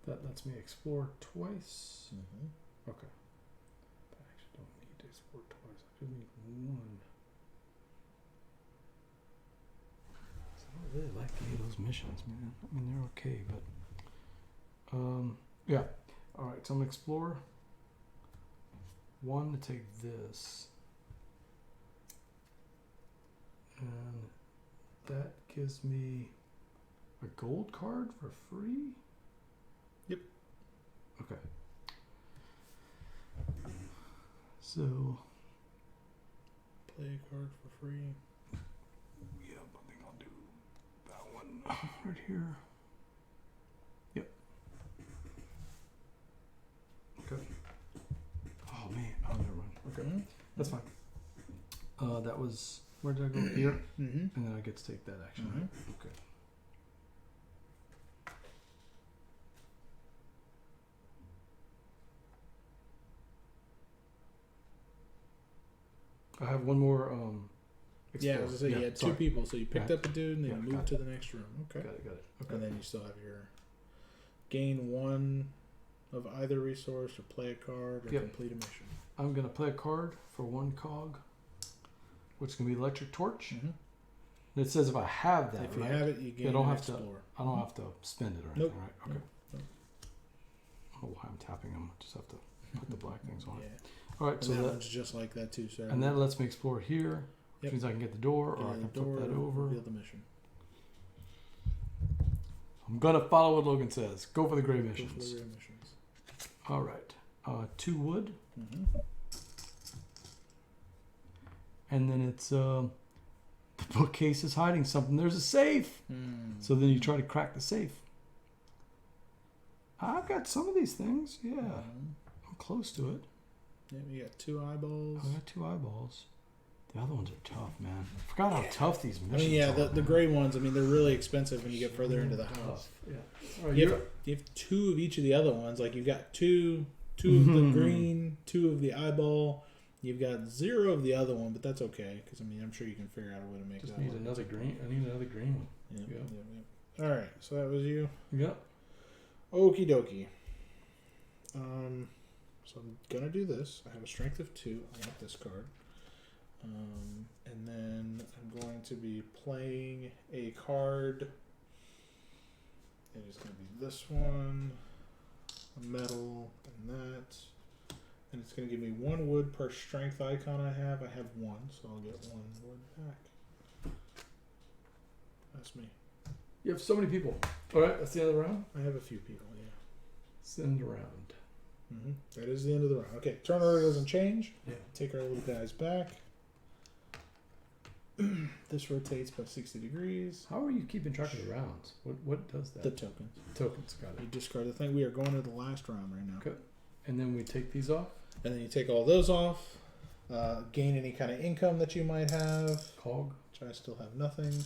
[SPEAKER 1] That lets me explore twice. Okay. I actually don't need to explore twice. I just need 1. I don't really like any of those missions, man. I mean, they're okay, but yeah. All right, so I'm gonna explore. 1 to take this, and that gives me a gold card for free.
[SPEAKER 2] Yep.
[SPEAKER 1] Okay. So
[SPEAKER 2] Play a card for free.
[SPEAKER 1] yeah, I think I'll do that one right here. Yep. Okay. Oh man, oh never mind. Okay, that's fine. That was, where did I go? Here, and then I get to take that action. Right? Okay. I have one more.
[SPEAKER 2] Yeah, I was gonna say you had 2 people, so you picked
[SPEAKER 1] Right.
[SPEAKER 2] up a dude and then you moved to the next room. Okay.
[SPEAKER 1] Got it. Okay.
[SPEAKER 2] And then you still have your gain 1 of either resource, or play a card, or
[SPEAKER 1] Yep.
[SPEAKER 2] complete a mission.
[SPEAKER 1] I'm gonna play a card for 1 cog, which is gonna be electric torch. And it says if I have that,
[SPEAKER 2] If you
[SPEAKER 1] right?
[SPEAKER 2] have it, you gain
[SPEAKER 1] I don't
[SPEAKER 2] an
[SPEAKER 1] have to.
[SPEAKER 2] explore.
[SPEAKER 1] I don't have to spend it or anything,
[SPEAKER 2] Nope.
[SPEAKER 1] right? Okay.
[SPEAKER 2] Nope.
[SPEAKER 1] I don't know why I'm tapping them. Just have to put the black things on
[SPEAKER 2] Yeah.
[SPEAKER 1] it. All right,
[SPEAKER 2] And
[SPEAKER 1] so
[SPEAKER 2] that
[SPEAKER 1] that,
[SPEAKER 2] one's just like that too, sir.
[SPEAKER 1] and that lets me explore here, which
[SPEAKER 2] Yep.
[SPEAKER 1] means I can get the door, or I
[SPEAKER 2] the
[SPEAKER 1] can
[SPEAKER 2] door,
[SPEAKER 1] flip that over.
[SPEAKER 2] reveal the mission.
[SPEAKER 1] I'm gonna follow what Logan says. Go for the gray
[SPEAKER 2] Go for
[SPEAKER 1] missions.
[SPEAKER 2] the real missions.
[SPEAKER 1] All right, 2 wood, and then it's the bookcase is hiding something. There's a safe. So then you try to crack the safe. I've got some of these things. Yeah, I'm close to it.
[SPEAKER 2] Yeah, we got 2 eyeballs.
[SPEAKER 1] I got 2 eyeballs. The other ones are tough, man. I forgot how tough these missions
[SPEAKER 2] I mean, yeah,
[SPEAKER 1] are.
[SPEAKER 2] the gray ones. I mean, they're really expensive when you get further into the house.
[SPEAKER 1] Yeah. All right,
[SPEAKER 2] You have 2 of each of the other ones. Like you've got two of the green, 2 of the eyeball. You've got 0 of the other one, but that's okay because I mean, I'm sure you can figure out a way to make
[SPEAKER 1] just
[SPEAKER 2] that
[SPEAKER 1] need
[SPEAKER 2] work.
[SPEAKER 1] another green. I need another green one.
[SPEAKER 2] Yeah. All right, so that was you.
[SPEAKER 1] Yep.
[SPEAKER 2] Okie dokie. So I'm gonna do this. I have a strength of 2. I want this card. And then I'm going to be playing a card. It is going to be this one, a metal, and that. And it's going to give me 1 wood per strength icon I have. I have 1, so I'll get 1 wood back. That's me.
[SPEAKER 1] You have so many people. All right, that's the other round.
[SPEAKER 2] I have a few people, yeah.
[SPEAKER 1] Send around.
[SPEAKER 2] That is the end of the round. Okay, turn order doesn't change.
[SPEAKER 1] Yeah.
[SPEAKER 2] Take our little guys back. This rotates by 60 degrees.
[SPEAKER 1] How are you keeping track of the rounds? What does that?
[SPEAKER 2] The tokens.
[SPEAKER 1] Tokens, got
[SPEAKER 2] You
[SPEAKER 1] it.
[SPEAKER 2] discard the thing. We are going to the last round right now.
[SPEAKER 1] Okay. And then we take these off.
[SPEAKER 2] And then you take all those off. Gain any kind of income that you might have.
[SPEAKER 1] Cog.
[SPEAKER 2] Which I still have nothing.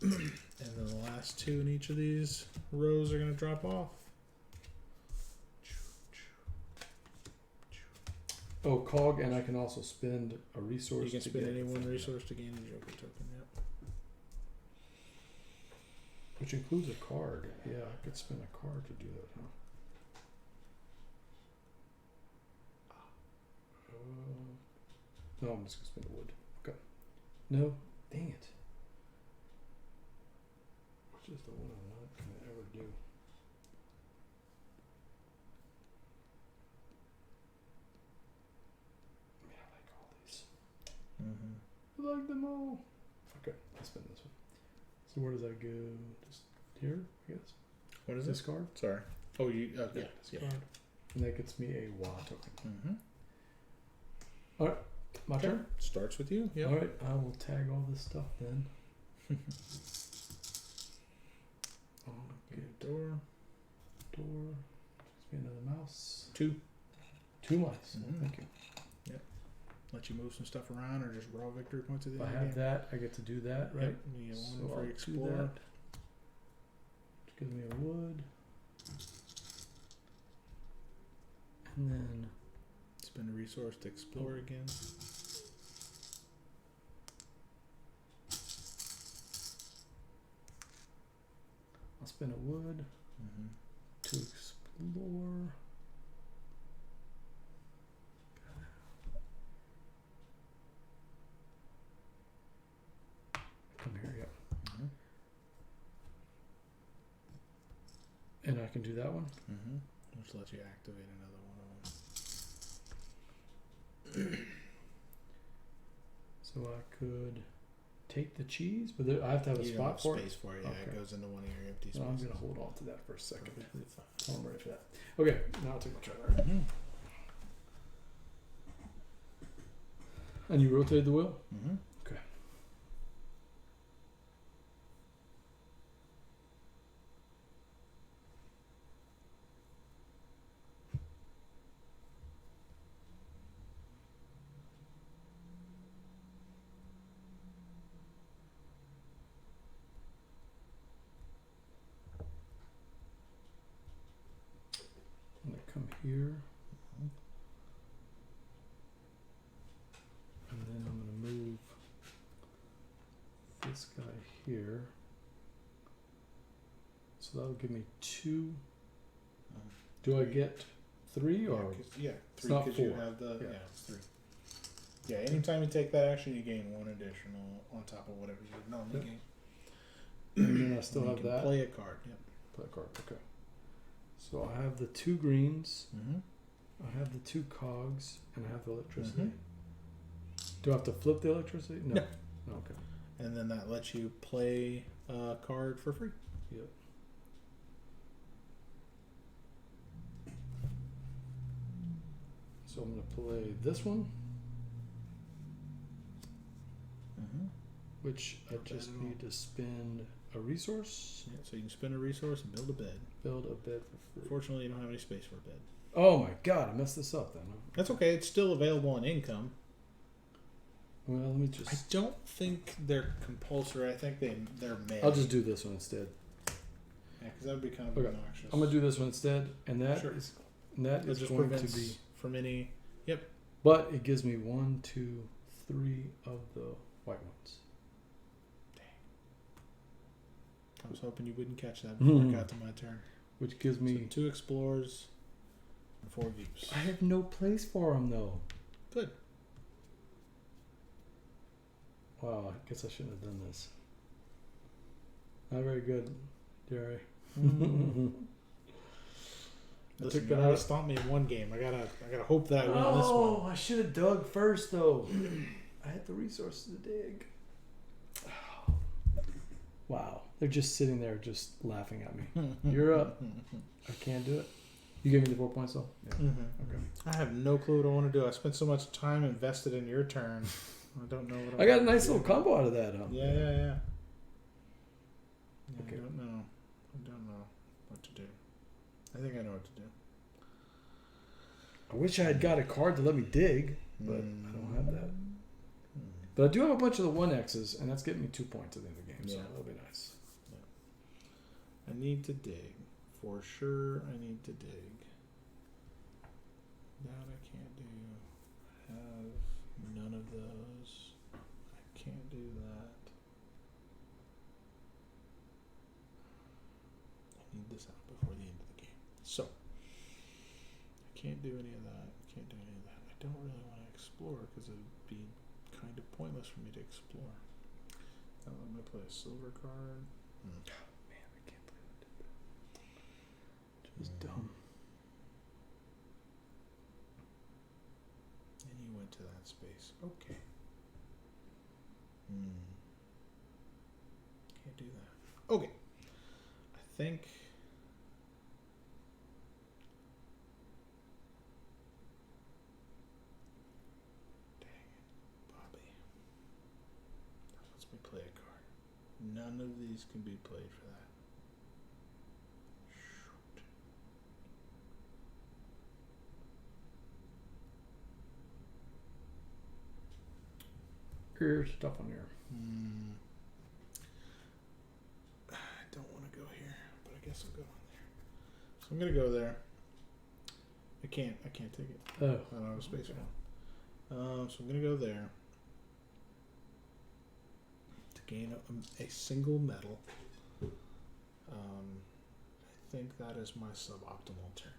[SPEAKER 2] And then the last two in each of these rows are going to drop off.
[SPEAKER 1] Oh, cog, and I can also spend a resource.
[SPEAKER 2] You can
[SPEAKER 1] to
[SPEAKER 2] spend
[SPEAKER 1] get
[SPEAKER 2] any one
[SPEAKER 1] thing.
[SPEAKER 2] resource to gain a Joker token. Yep.
[SPEAKER 1] Which includes a card. Yeah, I could spend a card to do that, huh? No, I'm just gonna spend a wood. Okay. No, dang it. Which is the one I'm not gonna ever do. I like all these. I like them all. Okay, I'll spend this one. So where does that go? Just here, I guess.
[SPEAKER 2] What is
[SPEAKER 1] This
[SPEAKER 2] this?
[SPEAKER 1] card?
[SPEAKER 2] Sorry. Oh, you.
[SPEAKER 1] Yeah,
[SPEAKER 2] Yeah.
[SPEAKER 1] this card. And that gets me a WA token.
[SPEAKER 2] Okay.
[SPEAKER 1] My turn?
[SPEAKER 2] Starts with you. Yep.
[SPEAKER 1] All right, I will tag all this stuff then.
[SPEAKER 2] Get door.
[SPEAKER 1] Door. Gives me another mouse.
[SPEAKER 2] 2.
[SPEAKER 1] 2 mice.
[SPEAKER 2] Mhm.
[SPEAKER 1] Thank you.
[SPEAKER 2] Let you move some stuff around or just raw victory points at the
[SPEAKER 1] If I
[SPEAKER 2] end of the
[SPEAKER 1] have
[SPEAKER 2] game.
[SPEAKER 1] that, I get to do that, right?
[SPEAKER 2] Yep. You get one
[SPEAKER 1] So
[SPEAKER 2] for
[SPEAKER 1] I'll do
[SPEAKER 2] explore.
[SPEAKER 1] that. Which gives me a wood. And then
[SPEAKER 2] Spend a resource to explore again.
[SPEAKER 1] I'll spend a wood to explore. Come here, yep. And I can do that one.
[SPEAKER 2] Which lets you activate another one of them.
[SPEAKER 1] So I could take the cheese, but there, I have to have a
[SPEAKER 2] You don't
[SPEAKER 1] spot
[SPEAKER 2] have
[SPEAKER 1] for it.
[SPEAKER 2] space for it. Yeah,
[SPEAKER 1] Okay.
[SPEAKER 2] it goes into one of your empty
[SPEAKER 1] So
[SPEAKER 2] spaces.
[SPEAKER 1] I'm going to hold on to that for a second.
[SPEAKER 2] Perfectly fine.
[SPEAKER 1] So I'm ready for that. Okay, now I'll take my turn. And you rotated the wheel? Okay. I'm going to come here. And then I'm going to move this guy here. So that'll give me 2. Do I get 3 or?
[SPEAKER 2] Yeah,
[SPEAKER 1] It's
[SPEAKER 2] 3
[SPEAKER 1] not
[SPEAKER 2] because you
[SPEAKER 1] 4.
[SPEAKER 2] have the
[SPEAKER 1] Yeah.
[SPEAKER 2] it's 3. Yeah, anytime you take that action, you gain 1 additional on top of whatever you would normally gain.
[SPEAKER 1] And then I still
[SPEAKER 2] And you
[SPEAKER 1] have
[SPEAKER 2] can
[SPEAKER 1] that.
[SPEAKER 2] Play a card. Yep.
[SPEAKER 1] Play a card. Okay. So I have the 2 greens.
[SPEAKER 2] Mm-hmm.
[SPEAKER 1] I have the 2 cogs, and I have the electricity. Do I have to flip the electricity? No.
[SPEAKER 2] No.
[SPEAKER 1] No, okay.
[SPEAKER 2] And then that lets you play a card for free.
[SPEAKER 1] Yep. So I'm going to play this one, which I just need to spend a resource,
[SPEAKER 2] Yeah, so you can spend a resource and build a bed.
[SPEAKER 1] build a bed for free.
[SPEAKER 2] Fortunately, you don't have any space for a bed.
[SPEAKER 1] Oh my god, I messed this up then.
[SPEAKER 2] That's okay. It's still available on income.
[SPEAKER 1] Well, let me
[SPEAKER 2] I
[SPEAKER 1] just...
[SPEAKER 2] don't think they're compulsory. I think they're made.
[SPEAKER 1] I'll just do this one instead.
[SPEAKER 2] Yeah, because that would be kind of
[SPEAKER 1] Okay.
[SPEAKER 2] obnoxious.
[SPEAKER 1] I'm going to do this one instead, and that
[SPEAKER 2] Sure.
[SPEAKER 1] is... And that
[SPEAKER 2] It
[SPEAKER 1] is
[SPEAKER 2] just
[SPEAKER 1] going to
[SPEAKER 2] prevents
[SPEAKER 1] be...
[SPEAKER 2] from any.
[SPEAKER 1] But it gives me 1, 2, 3 of the white ones.
[SPEAKER 2] I was hoping you wouldn't catch that before it got to my turn.
[SPEAKER 1] Which gives me...
[SPEAKER 2] So 2 explorers and 4 views.
[SPEAKER 1] I have no place for them though.
[SPEAKER 2] Good.
[SPEAKER 1] Wow, I guess I shouldn't have done this. Not very good, Jerry. I
[SPEAKER 2] Listen,
[SPEAKER 1] took
[SPEAKER 2] you
[SPEAKER 1] that
[SPEAKER 2] already
[SPEAKER 1] out.
[SPEAKER 2] stomped me in one game. I gotta hope that I win this
[SPEAKER 1] Oh,
[SPEAKER 2] one.
[SPEAKER 1] I should have dug first though. I had the resources to dig. Wow, they're just sitting there, just laughing at me. You're up. I can't do it. You gave me the 4 points though? Yeah.
[SPEAKER 2] Okay. I have no clue what I want to do. I spent so much time invested in your turn. I don't know what
[SPEAKER 1] I got a nice little combo out of that.
[SPEAKER 2] Yeah. Okay. I don't know what to do. I think I know what to do.
[SPEAKER 1] I wish I had got a card to let me dig, but I don't have that. But I do have a bunch of the 1Xs, and that's getting me 2 points at the end of the game, so that'll be nice.
[SPEAKER 2] Yeah. I need to dig. For sure, I need to dig. That I can't do. Have none of those. I can't do that. I need this out before the end of the game. So, I can't do any of that. Can't do any of that. I don't really want to explore because it would be kind of pointless for me to explore. I'm going to play a silver card.
[SPEAKER 1] Man, I can't believe I did that. Just dumb.
[SPEAKER 2] And you went to that space. Okay. Can't do that. Okay. I think... me play a card. None of these can be played for that. Shoot.
[SPEAKER 1] Here's stuff on here.
[SPEAKER 2] I don't want to go here, but I guess I'll go on there. So I'm gonna go there. I can't take it.
[SPEAKER 1] Oh.
[SPEAKER 2] I don't have a space for it. So I'm gonna go there. Gain a single medal. I think that is my suboptimal turn.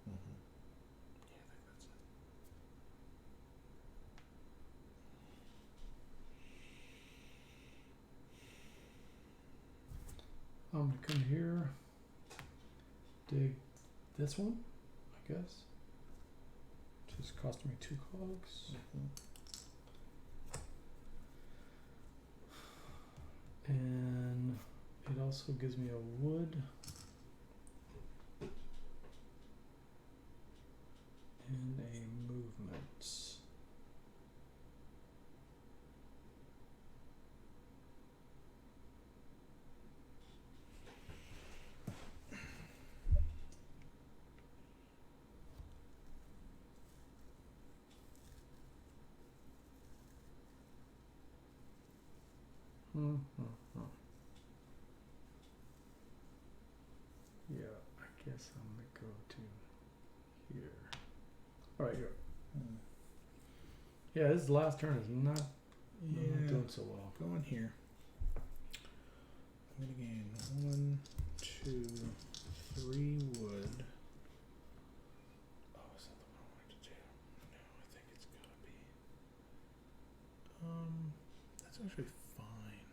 [SPEAKER 2] Yeah, I think that's it.
[SPEAKER 1] I'm gonna come here, dig this one, I guess. Just costing me 2 cogs. And it also gives me a wood and a movement. Yeah, I guess I'm gonna go to here. All right, here. Yeah, this last turn is not doing so well.
[SPEAKER 2] Go in here. I'm gonna gain 1, 2, 3 wood. Oh, is that the one I wanted to do? No, I think it's gotta be. That's actually fine.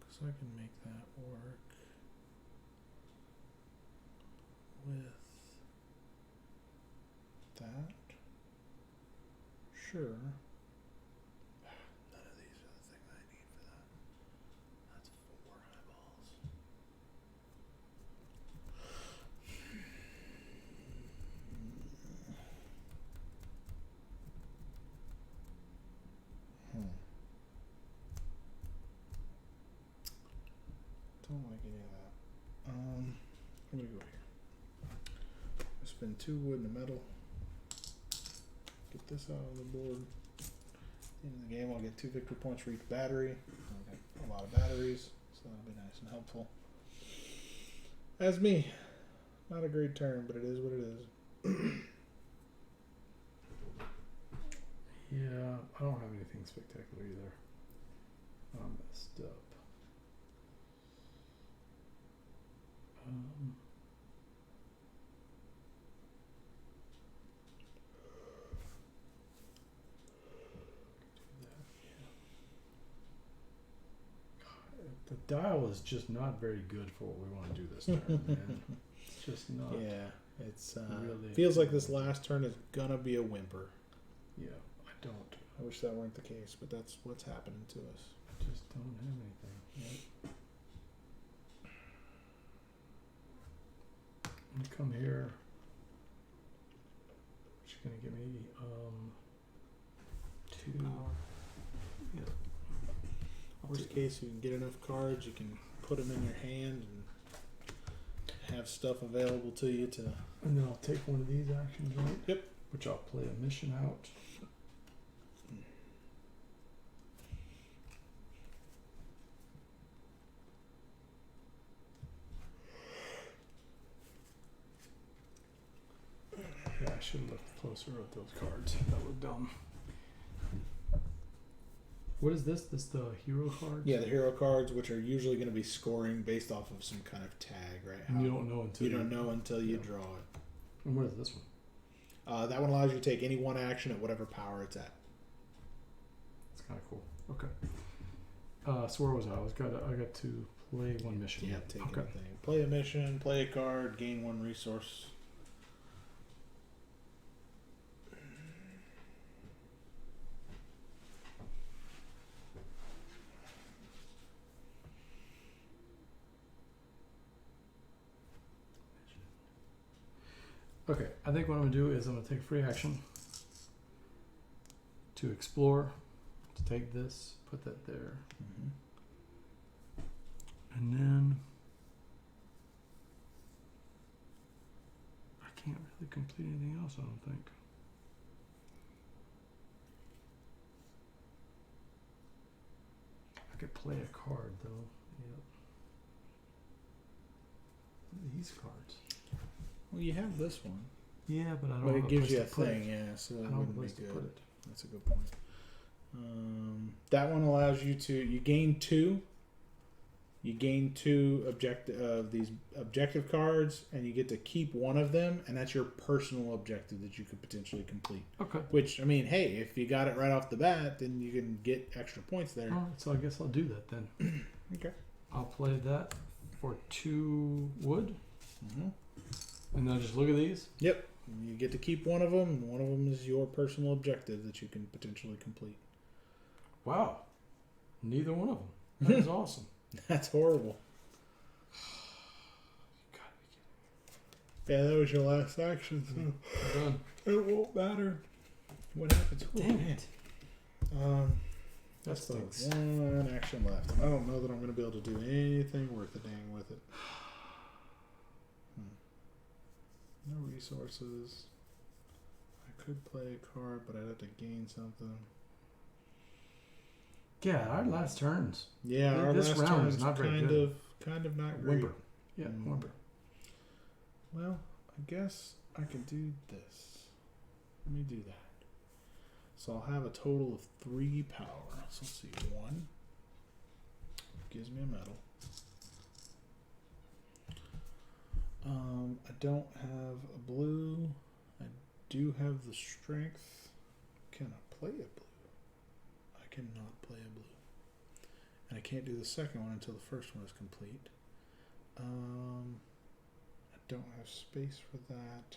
[SPEAKER 2] Because I can make that work with that. Sure. None of these are the thing I need for that. That's 4 eyeballs. Don't like any of that. I'm gonna go here. I spend 2 wood and a metal. Get this out of the board. In the game, I'll get 2 victory points for each battery. I'll get a lot of batteries, so that'll be nice and helpful. That's me. Not a great turn, but it is what it is.
[SPEAKER 1] Yeah, I don't have anything spectacular either. I'm messed up. The dial is just not very good for what we want to do this turn, man. It's just not.
[SPEAKER 2] Yeah, it's
[SPEAKER 1] really
[SPEAKER 2] feels like this last turn is gonna be a whimper.
[SPEAKER 1] Yeah, I don't.
[SPEAKER 2] I wish that weren't the case, but that's what's happening to us.
[SPEAKER 1] I just don't have anything. Yep. You come here. She's gonna give me 2. Yeah.
[SPEAKER 2] Worst case, you can get enough cards, you can put them in your hand and have stuff available to you to.
[SPEAKER 1] And then I'll take one of these actions, right?
[SPEAKER 2] Yep.
[SPEAKER 1] Which I'll play a mission out. Yeah, I should have looked closer at those cards. That was dumb. What is this? This the hero cards?
[SPEAKER 2] Yeah, the hero cards, which are usually going to be scoring based off of some kind of tag, right?
[SPEAKER 1] And you don't know until
[SPEAKER 2] you don't know until you draw it.
[SPEAKER 1] And what is this one?
[SPEAKER 2] That one allows you to take any one action at whatever power it's at.
[SPEAKER 1] That's kind of cool. Okay. So where was I? I got to play one mission.
[SPEAKER 2] Yeah, take anything. Play a mission, play a card, gain one resource.
[SPEAKER 1] Okay, I think what I'm going to do is I'm going to take a free action to explore, to take this, put that there.
[SPEAKER 2] Mm-hmm.
[SPEAKER 1] And then I can't really complete anything else, I don't think. I could play a card though. Yep. These cards.
[SPEAKER 2] Well, you have this one.
[SPEAKER 1] Yeah, but I don't
[SPEAKER 2] But
[SPEAKER 1] have
[SPEAKER 2] it gives
[SPEAKER 1] place
[SPEAKER 2] you
[SPEAKER 1] to
[SPEAKER 2] a
[SPEAKER 1] put
[SPEAKER 2] thing,
[SPEAKER 1] it.
[SPEAKER 2] yeah, so
[SPEAKER 1] I
[SPEAKER 2] that
[SPEAKER 1] don't have a
[SPEAKER 2] wouldn't
[SPEAKER 1] place
[SPEAKER 2] be
[SPEAKER 1] to
[SPEAKER 2] good.
[SPEAKER 1] put it.
[SPEAKER 2] That's a good point. That one allows you to gain 2. You gain 2 these objective cards, and you get to keep one of them, and that's your personal objective that you could potentially complete.
[SPEAKER 1] Okay.
[SPEAKER 2] Which, I mean, hey, if you got it right off the bat, then you can get extra points there.
[SPEAKER 1] All right, so I guess I'll do that then.
[SPEAKER 2] Okay.
[SPEAKER 1] I'll play that for 2 wood,
[SPEAKER 2] Mm-hmm.
[SPEAKER 1] and then I'll just look at these.
[SPEAKER 2] Yep. You get to keep one of them, and one of them is your personal objective that you can potentially complete.
[SPEAKER 1] Wow. Neither one of them. That is awesome.
[SPEAKER 2] That's horrible.
[SPEAKER 1] You gotta be kidding.
[SPEAKER 2] Yeah, that was your last action, so
[SPEAKER 1] I'm done.
[SPEAKER 2] it won't matter what happens.
[SPEAKER 1] Dang it.
[SPEAKER 2] That's the
[SPEAKER 1] stinks.
[SPEAKER 2] one action left. I don't know that I'm going to be able to do anything worth a dang with it. No resources. I could play a card, but I'd have to gain something.
[SPEAKER 1] Yeah, our last turns.
[SPEAKER 2] Yeah, our
[SPEAKER 1] This
[SPEAKER 2] last
[SPEAKER 1] round
[SPEAKER 2] turn
[SPEAKER 1] is not very
[SPEAKER 2] kind
[SPEAKER 1] good.
[SPEAKER 2] of not great.
[SPEAKER 1] Whimper. Yeah, whimper.
[SPEAKER 2] Well, I guess I can do this. Let me do that. So I'll have a total of 3 power. So let's see, 1 gives me a medal. I don't have a blue. I do have the strength. Can I play a blue? I cannot play a blue. And I can't do the second one until the first one is complete. I don't have space for that.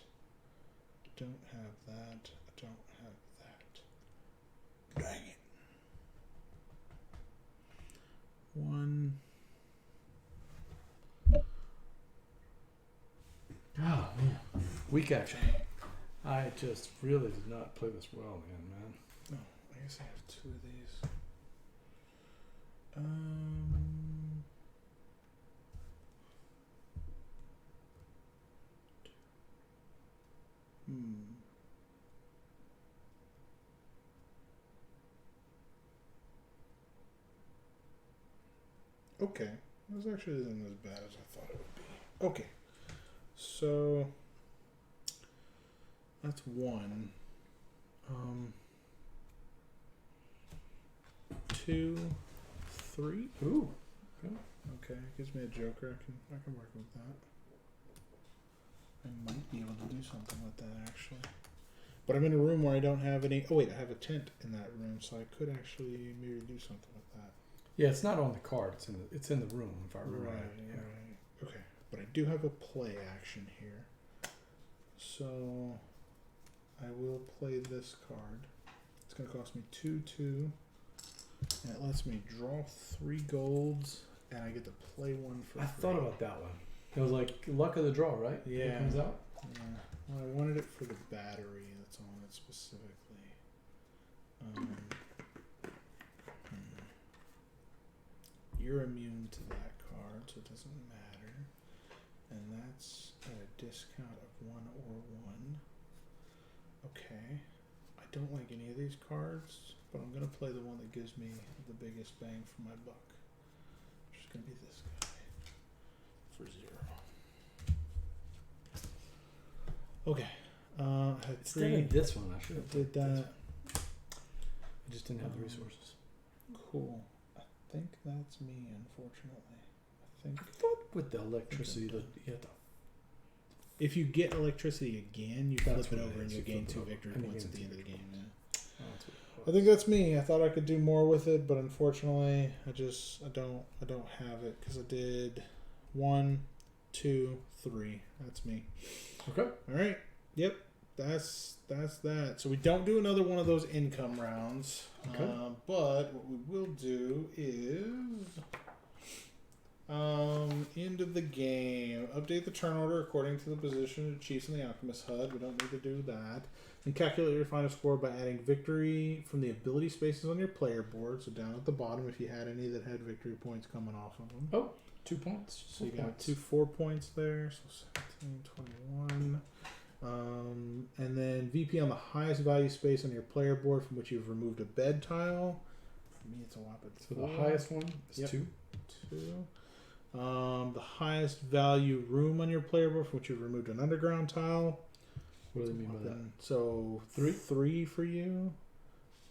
[SPEAKER 2] I don't have that. I don't have that. Dang it. 1.
[SPEAKER 1] Oh, man. Weak action. I just really did not play this well, man.
[SPEAKER 2] Oh, I guess I have 2 of these. Okay. This actually isn't as bad as I thought it would be. Okay. So that's 1. 2, 3.
[SPEAKER 1] Ooh. Okay.
[SPEAKER 2] Okay, gives me a joker. I can work with that. I might be able to do something with that actually. But I'm in a room where I don't have any. Oh wait, I have a tent in that room, so I could actually maybe do something with that.
[SPEAKER 1] Yeah, it's not on the card. It's in the room. If I remember right. Yeah.
[SPEAKER 2] Right. Okay, but I do have a play action here, so I will play this card. It's going to cost me 2/2, and it lets me draw 3 golds, and I get to play 1 for free.
[SPEAKER 1] I thought about that one. It was like luck of the draw, right?
[SPEAKER 2] Yeah.
[SPEAKER 1] It comes out.
[SPEAKER 2] Yeah. Well, I wanted it for the battery that's on it specifically. You're immune to that card, so it doesn't matter. And that's at a discount of 1 or 1. Okay. I don't like any of these cards, but I'm going to play the one that gives me the biggest bang for my buck. Which is going to be this guy. For 0. Okay. I had
[SPEAKER 1] Instead of this one, I should have
[SPEAKER 2] did that.
[SPEAKER 1] I just didn't have the resources.
[SPEAKER 2] Cool. I think that's me, unfortunately.
[SPEAKER 1] I thought with the electricity that you had to.
[SPEAKER 2] If you get electricity again, you flip
[SPEAKER 1] That's
[SPEAKER 2] it
[SPEAKER 1] what it
[SPEAKER 2] over and
[SPEAKER 1] is.
[SPEAKER 2] you
[SPEAKER 1] You
[SPEAKER 2] gain
[SPEAKER 1] flip
[SPEAKER 2] 2
[SPEAKER 1] it over.
[SPEAKER 2] victory
[SPEAKER 1] And you
[SPEAKER 2] points
[SPEAKER 1] gain
[SPEAKER 2] at the
[SPEAKER 1] two
[SPEAKER 2] end of the game.
[SPEAKER 1] victory
[SPEAKER 2] Yeah.
[SPEAKER 1] Oh, that's what it
[SPEAKER 2] I
[SPEAKER 1] was.
[SPEAKER 2] think that's me. I thought I could do more with it, but unfortunately, I don't have it because I did 1, 2, 3. That's me.
[SPEAKER 1] Okay.
[SPEAKER 2] All right. Yep. That's that. So we don't do another one of those income rounds.
[SPEAKER 1] Okay.
[SPEAKER 2] But what we will do is end of the game. Update the turn order according to the position of the Chiefs in the Alchemist HUD. We don't need to do that. And calculate your final score by adding victory from the ability spaces on your player board. So down at the bottom, if you had any that had victory points coming off of them.
[SPEAKER 1] Oh, 2 points.
[SPEAKER 2] So you got 2 4 points there. So 17, 21. And then VP on the highest value space on your player board from which you've removed a bed tile. For me, it's a whopping.
[SPEAKER 1] So the highest one is 2.
[SPEAKER 2] 2. The highest value room on your player board from which you've removed an underground tile.
[SPEAKER 1] What do they mean by that?
[SPEAKER 2] So 3 for you.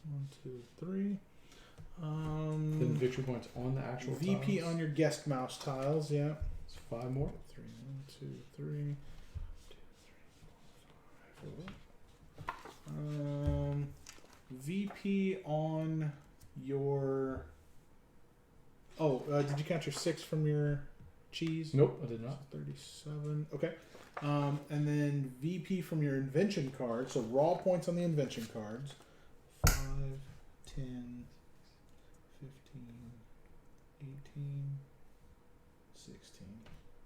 [SPEAKER 2] 1, 2, 3.
[SPEAKER 1] Then victory points on the actual
[SPEAKER 2] VP
[SPEAKER 1] tiles.
[SPEAKER 2] on your guest mouse tiles. Yeah.
[SPEAKER 1] It's 5 more.
[SPEAKER 2] 3, 1, 2, 3. 4. VP on your. Oh, did you count your 6 from your cheese?
[SPEAKER 1] Nope, I did not.
[SPEAKER 2] 37. Okay. And then VP from your invention card. So raw points on the invention cards. 5, 10, 15, 18, 16.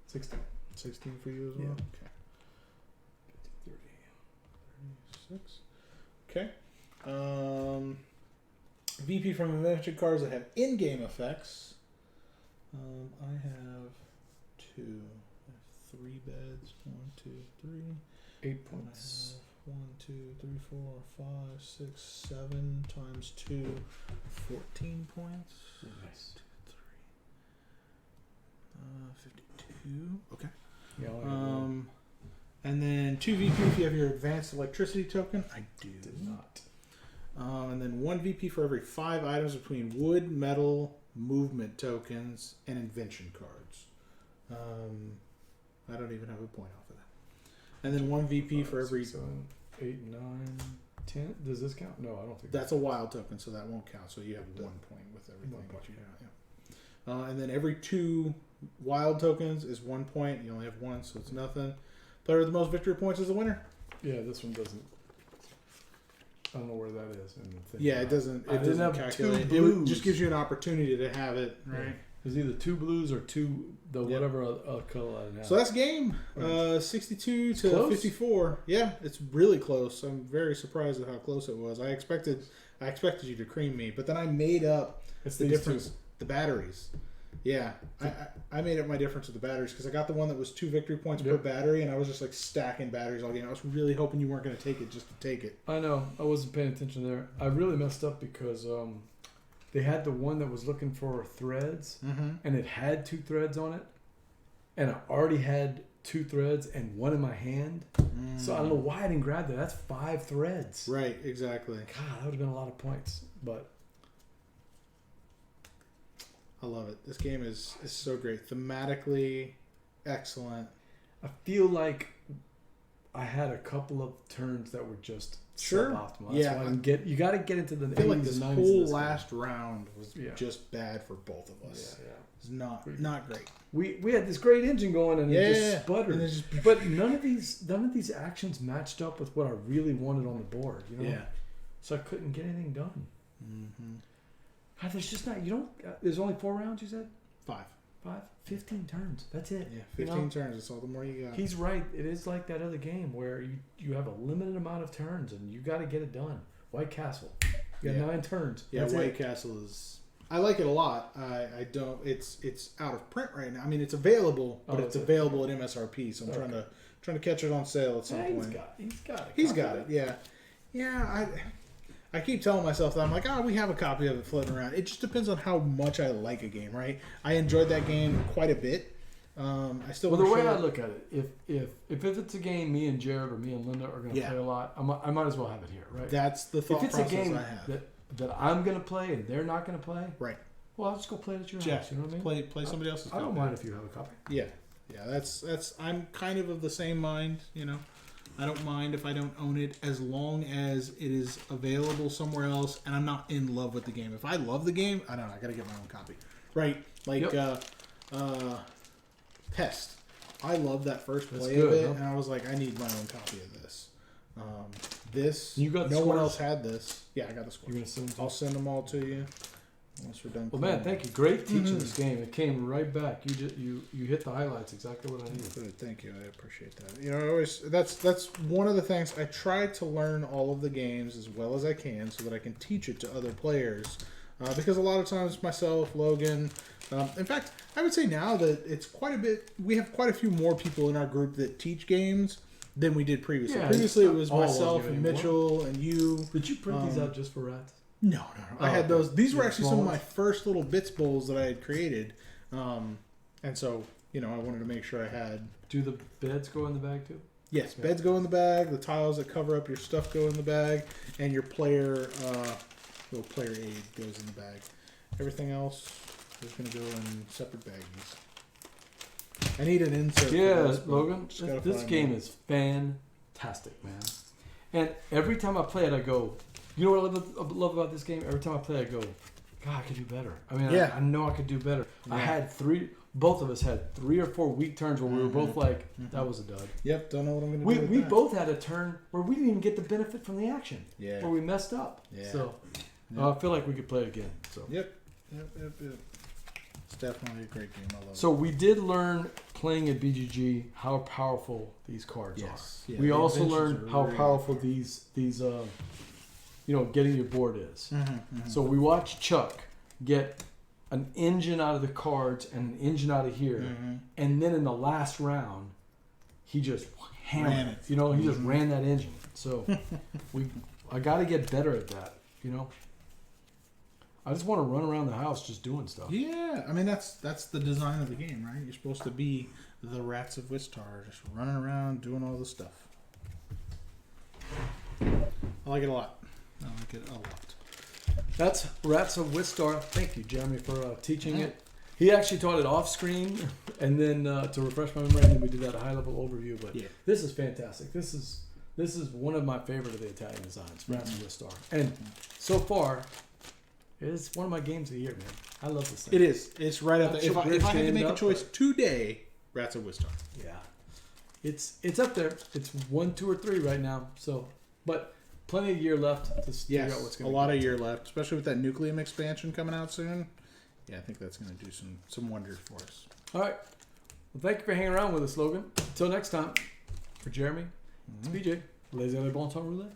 [SPEAKER 1] 16.
[SPEAKER 2] 16 for you as well?
[SPEAKER 1] Yeah.
[SPEAKER 2] Okay. 36. Okay. VP from invention cards that have in-game effects. I have 2. I have 3 beds. 1, 2, 3.
[SPEAKER 1] 8 points.
[SPEAKER 2] I have 1, 2, 3, 4, 5, 6, 7 times 2. 14 points.
[SPEAKER 1] Nice.
[SPEAKER 2] 2, 3. 52. Okay.
[SPEAKER 1] Yeah, I only have 1.
[SPEAKER 2] And then 2 VP if you have your advanced electricity token. I do.
[SPEAKER 1] Did not.
[SPEAKER 2] And then 1 VP for every 5 items between wood, metal, movement tokens, and invention cards. I don't even have a point off of that. And then 1 VP for every.
[SPEAKER 1] 6, 7, 8, 9, 10. Does this count? No, I don't think
[SPEAKER 2] That's a wild token, so that won't count. So you have 1 point with everything.
[SPEAKER 1] 1 point,
[SPEAKER 2] Yeah. And then every 2 wild tokens is 1 point. You only have 1, so it's nothing. Player with the most victory points is the winner.
[SPEAKER 1] Yeah, this one doesn't. I don't know where that is. In the thing.
[SPEAKER 2] Yeah, it doesn't. It
[SPEAKER 1] I didn't
[SPEAKER 2] doesn't
[SPEAKER 1] have
[SPEAKER 2] calculate.
[SPEAKER 1] 2
[SPEAKER 2] It
[SPEAKER 1] blues.
[SPEAKER 2] just gives you an opportunity to have it, right?
[SPEAKER 1] Yeah. There's either 2 blues or 2 the
[SPEAKER 2] Yep.
[SPEAKER 1] whatever color I didn't have.
[SPEAKER 2] So that's game.
[SPEAKER 1] Right.
[SPEAKER 2] 62 to
[SPEAKER 1] Close?
[SPEAKER 2] 54. Yeah, it's really close. I'm very surprised at how close it was. I expected you to cream me, but then I made up
[SPEAKER 1] It's
[SPEAKER 2] the
[SPEAKER 1] these
[SPEAKER 2] difference.
[SPEAKER 1] 2.
[SPEAKER 2] The batteries. Yeah, I made up my difference with the batteries because I got the one that was 2 victory points per
[SPEAKER 1] Yep.
[SPEAKER 2] battery, and I was just like stacking batteries all game. I was really hoping you weren't going to take it just to take it.
[SPEAKER 1] I know. I wasn't paying attention there. I really messed up because they had the one that was looking for threads, and it had 2 threads on it, and I already had 2 threads and 1 in my hand. So I don't know why I didn't grab that. That's 5 threads.
[SPEAKER 2] Right, exactly.
[SPEAKER 1] God, that would have been a lot of points. But
[SPEAKER 2] I love it. This game is so great. Thematically excellent.
[SPEAKER 1] I feel like I had a couple of turns that were just
[SPEAKER 2] Sure.
[SPEAKER 1] suboptimal. That's
[SPEAKER 2] Yeah.
[SPEAKER 1] why I didn't get. You got to get into the.
[SPEAKER 2] I feel like
[SPEAKER 1] 80s
[SPEAKER 2] this
[SPEAKER 1] and 90s
[SPEAKER 2] whole
[SPEAKER 1] in this
[SPEAKER 2] last round was
[SPEAKER 1] Yeah.
[SPEAKER 2] just bad for both of us.
[SPEAKER 1] Yeah, yeah.
[SPEAKER 2] It's not great.
[SPEAKER 1] We had this great engine going and it just sputtered.
[SPEAKER 2] And it just-
[SPEAKER 1] But none of these actions matched up with what I really wanted on the board. You know.
[SPEAKER 2] Yeah.
[SPEAKER 1] So I couldn't get anything done.
[SPEAKER 2] Mm-hmm.
[SPEAKER 1] God, there's just not. You don't. There's only 4 rounds. You said
[SPEAKER 2] 5.
[SPEAKER 1] 15 turns. That's it.
[SPEAKER 2] Yeah, 15 turns. That's all the more you got.
[SPEAKER 1] He's right. It is like that other game where you have a limited amount of turns and you got to get it done. White Castle. You got 9 turns.
[SPEAKER 2] Yeah,
[SPEAKER 1] That's
[SPEAKER 2] White Castle is. I like it a lot. I don't. It's out of print right now. I mean, it's available, but it's available at MSRP. So I'm trying to catch it on sale at some point. He's got it. Yeah, yeah. I keep telling myself that I'm like, we have a copy of it floating around. It just depends on how much I like a game, right? I enjoyed that game quite a bit. I still.
[SPEAKER 1] Well, the way I look at it, if it's a game me and Jared or me and Linda are going to play a lot, I might as well have it here, right?
[SPEAKER 2] That's the thought process I have.
[SPEAKER 1] If it's a game that I'm going to play and they're not going to play,
[SPEAKER 2] right?
[SPEAKER 1] Well, I'll just go play it at your house. You know what I mean?
[SPEAKER 2] Play somebody else's.
[SPEAKER 1] I don't mind if you have a copy.
[SPEAKER 2] Yeah. That's. I'm kind of the same mind. You know, I don't mind if I don't own it as long as it is available somewhere else and I'm not in love with the game. If I love the game, I don't know. I got to get my own copy. Right? Like Pest. I love that first play of it, and I was like, I need my own copy of this.
[SPEAKER 1] You got
[SPEAKER 2] no one else had this. Yeah, I got the scores.
[SPEAKER 1] You're gonna send them
[SPEAKER 2] I'll send them all to you once we're done.
[SPEAKER 1] Well, man, thank you. Great teaching this game. It came right back. You hit the highlights exactly what I needed.
[SPEAKER 2] Good, thank you. I appreciate that. You know, that's one of the things I try to learn all of the games as well as I can so that I can teach it to other players. Because a lot of times myself, Logan, in fact, I would say now that it's quite a bit. We have quite a few more people in our group that teach games than we did previously.
[SPEAKER 1] Yeah,
[SPEAKER 2] previously, it was myself and Mitchell and you.
[SPEAKER 1] Did you print these out just for Rats?
[SPEAKER 2] No. I had those. These were actually some of my first little bits bowls that I had created, and so I wanted to make sure I had.
[SPEAKER 1] Do the beds go in the bag too?
[SPEAKER 2] Yes, beds go in the bag. The tiles that cover up your stuff go in the bag, and your player little player aid goes in the bag. Everything else is going to go in separate baggies. I need an insert.
[SPEAKER 1] Yeah, Logan. This game is fantastic, man. And every time I play it, I go. You know what I love about this game? Every time I play, I go, God, I could do better. I mean, I know I could do better. Yeah. I had both of us had 3 or 4 weak turns where we were both like, that was a dud.
[SPEAKER 2] Yep, don't know what I'm going to do.
[SPEAKER 1] We both had a turn where we didn't even get the benefit from the action.
[SPEAKER 2] Yeah.
[SPEAKER 1] Where we messed up.
[SPEAKER 2] Yeah.
[SPEAKER 1] So I feel like we could play it again. So.
[SPEAKER 2] Yep. It's definitely a great game. I love it.
[SPEAKER 1] So we did learn playing at BGG how powerful these cards are. Yeah, we also learned how powerful these getting your board is. So we watched Chuck get an engine out of the cards and an engine out of here, and then in the last round, he just hammered it. He just ran that engine. So I got to get better at that. I just want to run around the house just doing stuff.
[SPEAKER 2] Yeah, I mean that's the design of the game, right? You're supposed to be the Rats of Wistar, just running around doing all the stuff. I like it a lot.
[SPEAKER 1] That's Rats of Wistar. Thank you, Jeremy, for teaching it. He actually taught it off screen, and then to refresh my memory, and then we did that high level overview. But this is fantastic. This is one of my favorite of the Italian designs, Rats of Wistar, and so far. It's one of my games of the year, man. I love this thing.
[SPEAKER 2] It is. It's right up there. If I had to make a choice today, Rats of Wistar.
[SPEAKER 1] Yeah. It's up there. It's 1, 2, or 3 right now. So, but plenty of year left to figure out what's going to be.
[SPEAKER 2] A lot of year left, especially with that Nucleum expansion coming out soon. Yeah, I think that's going to do some wonders for us.
[SPEAKER 1] All right. Well, thank you for hanging around with us, Logan. Until next time, for Jeremy, it's BJ. Laissez, bon temps, rouler.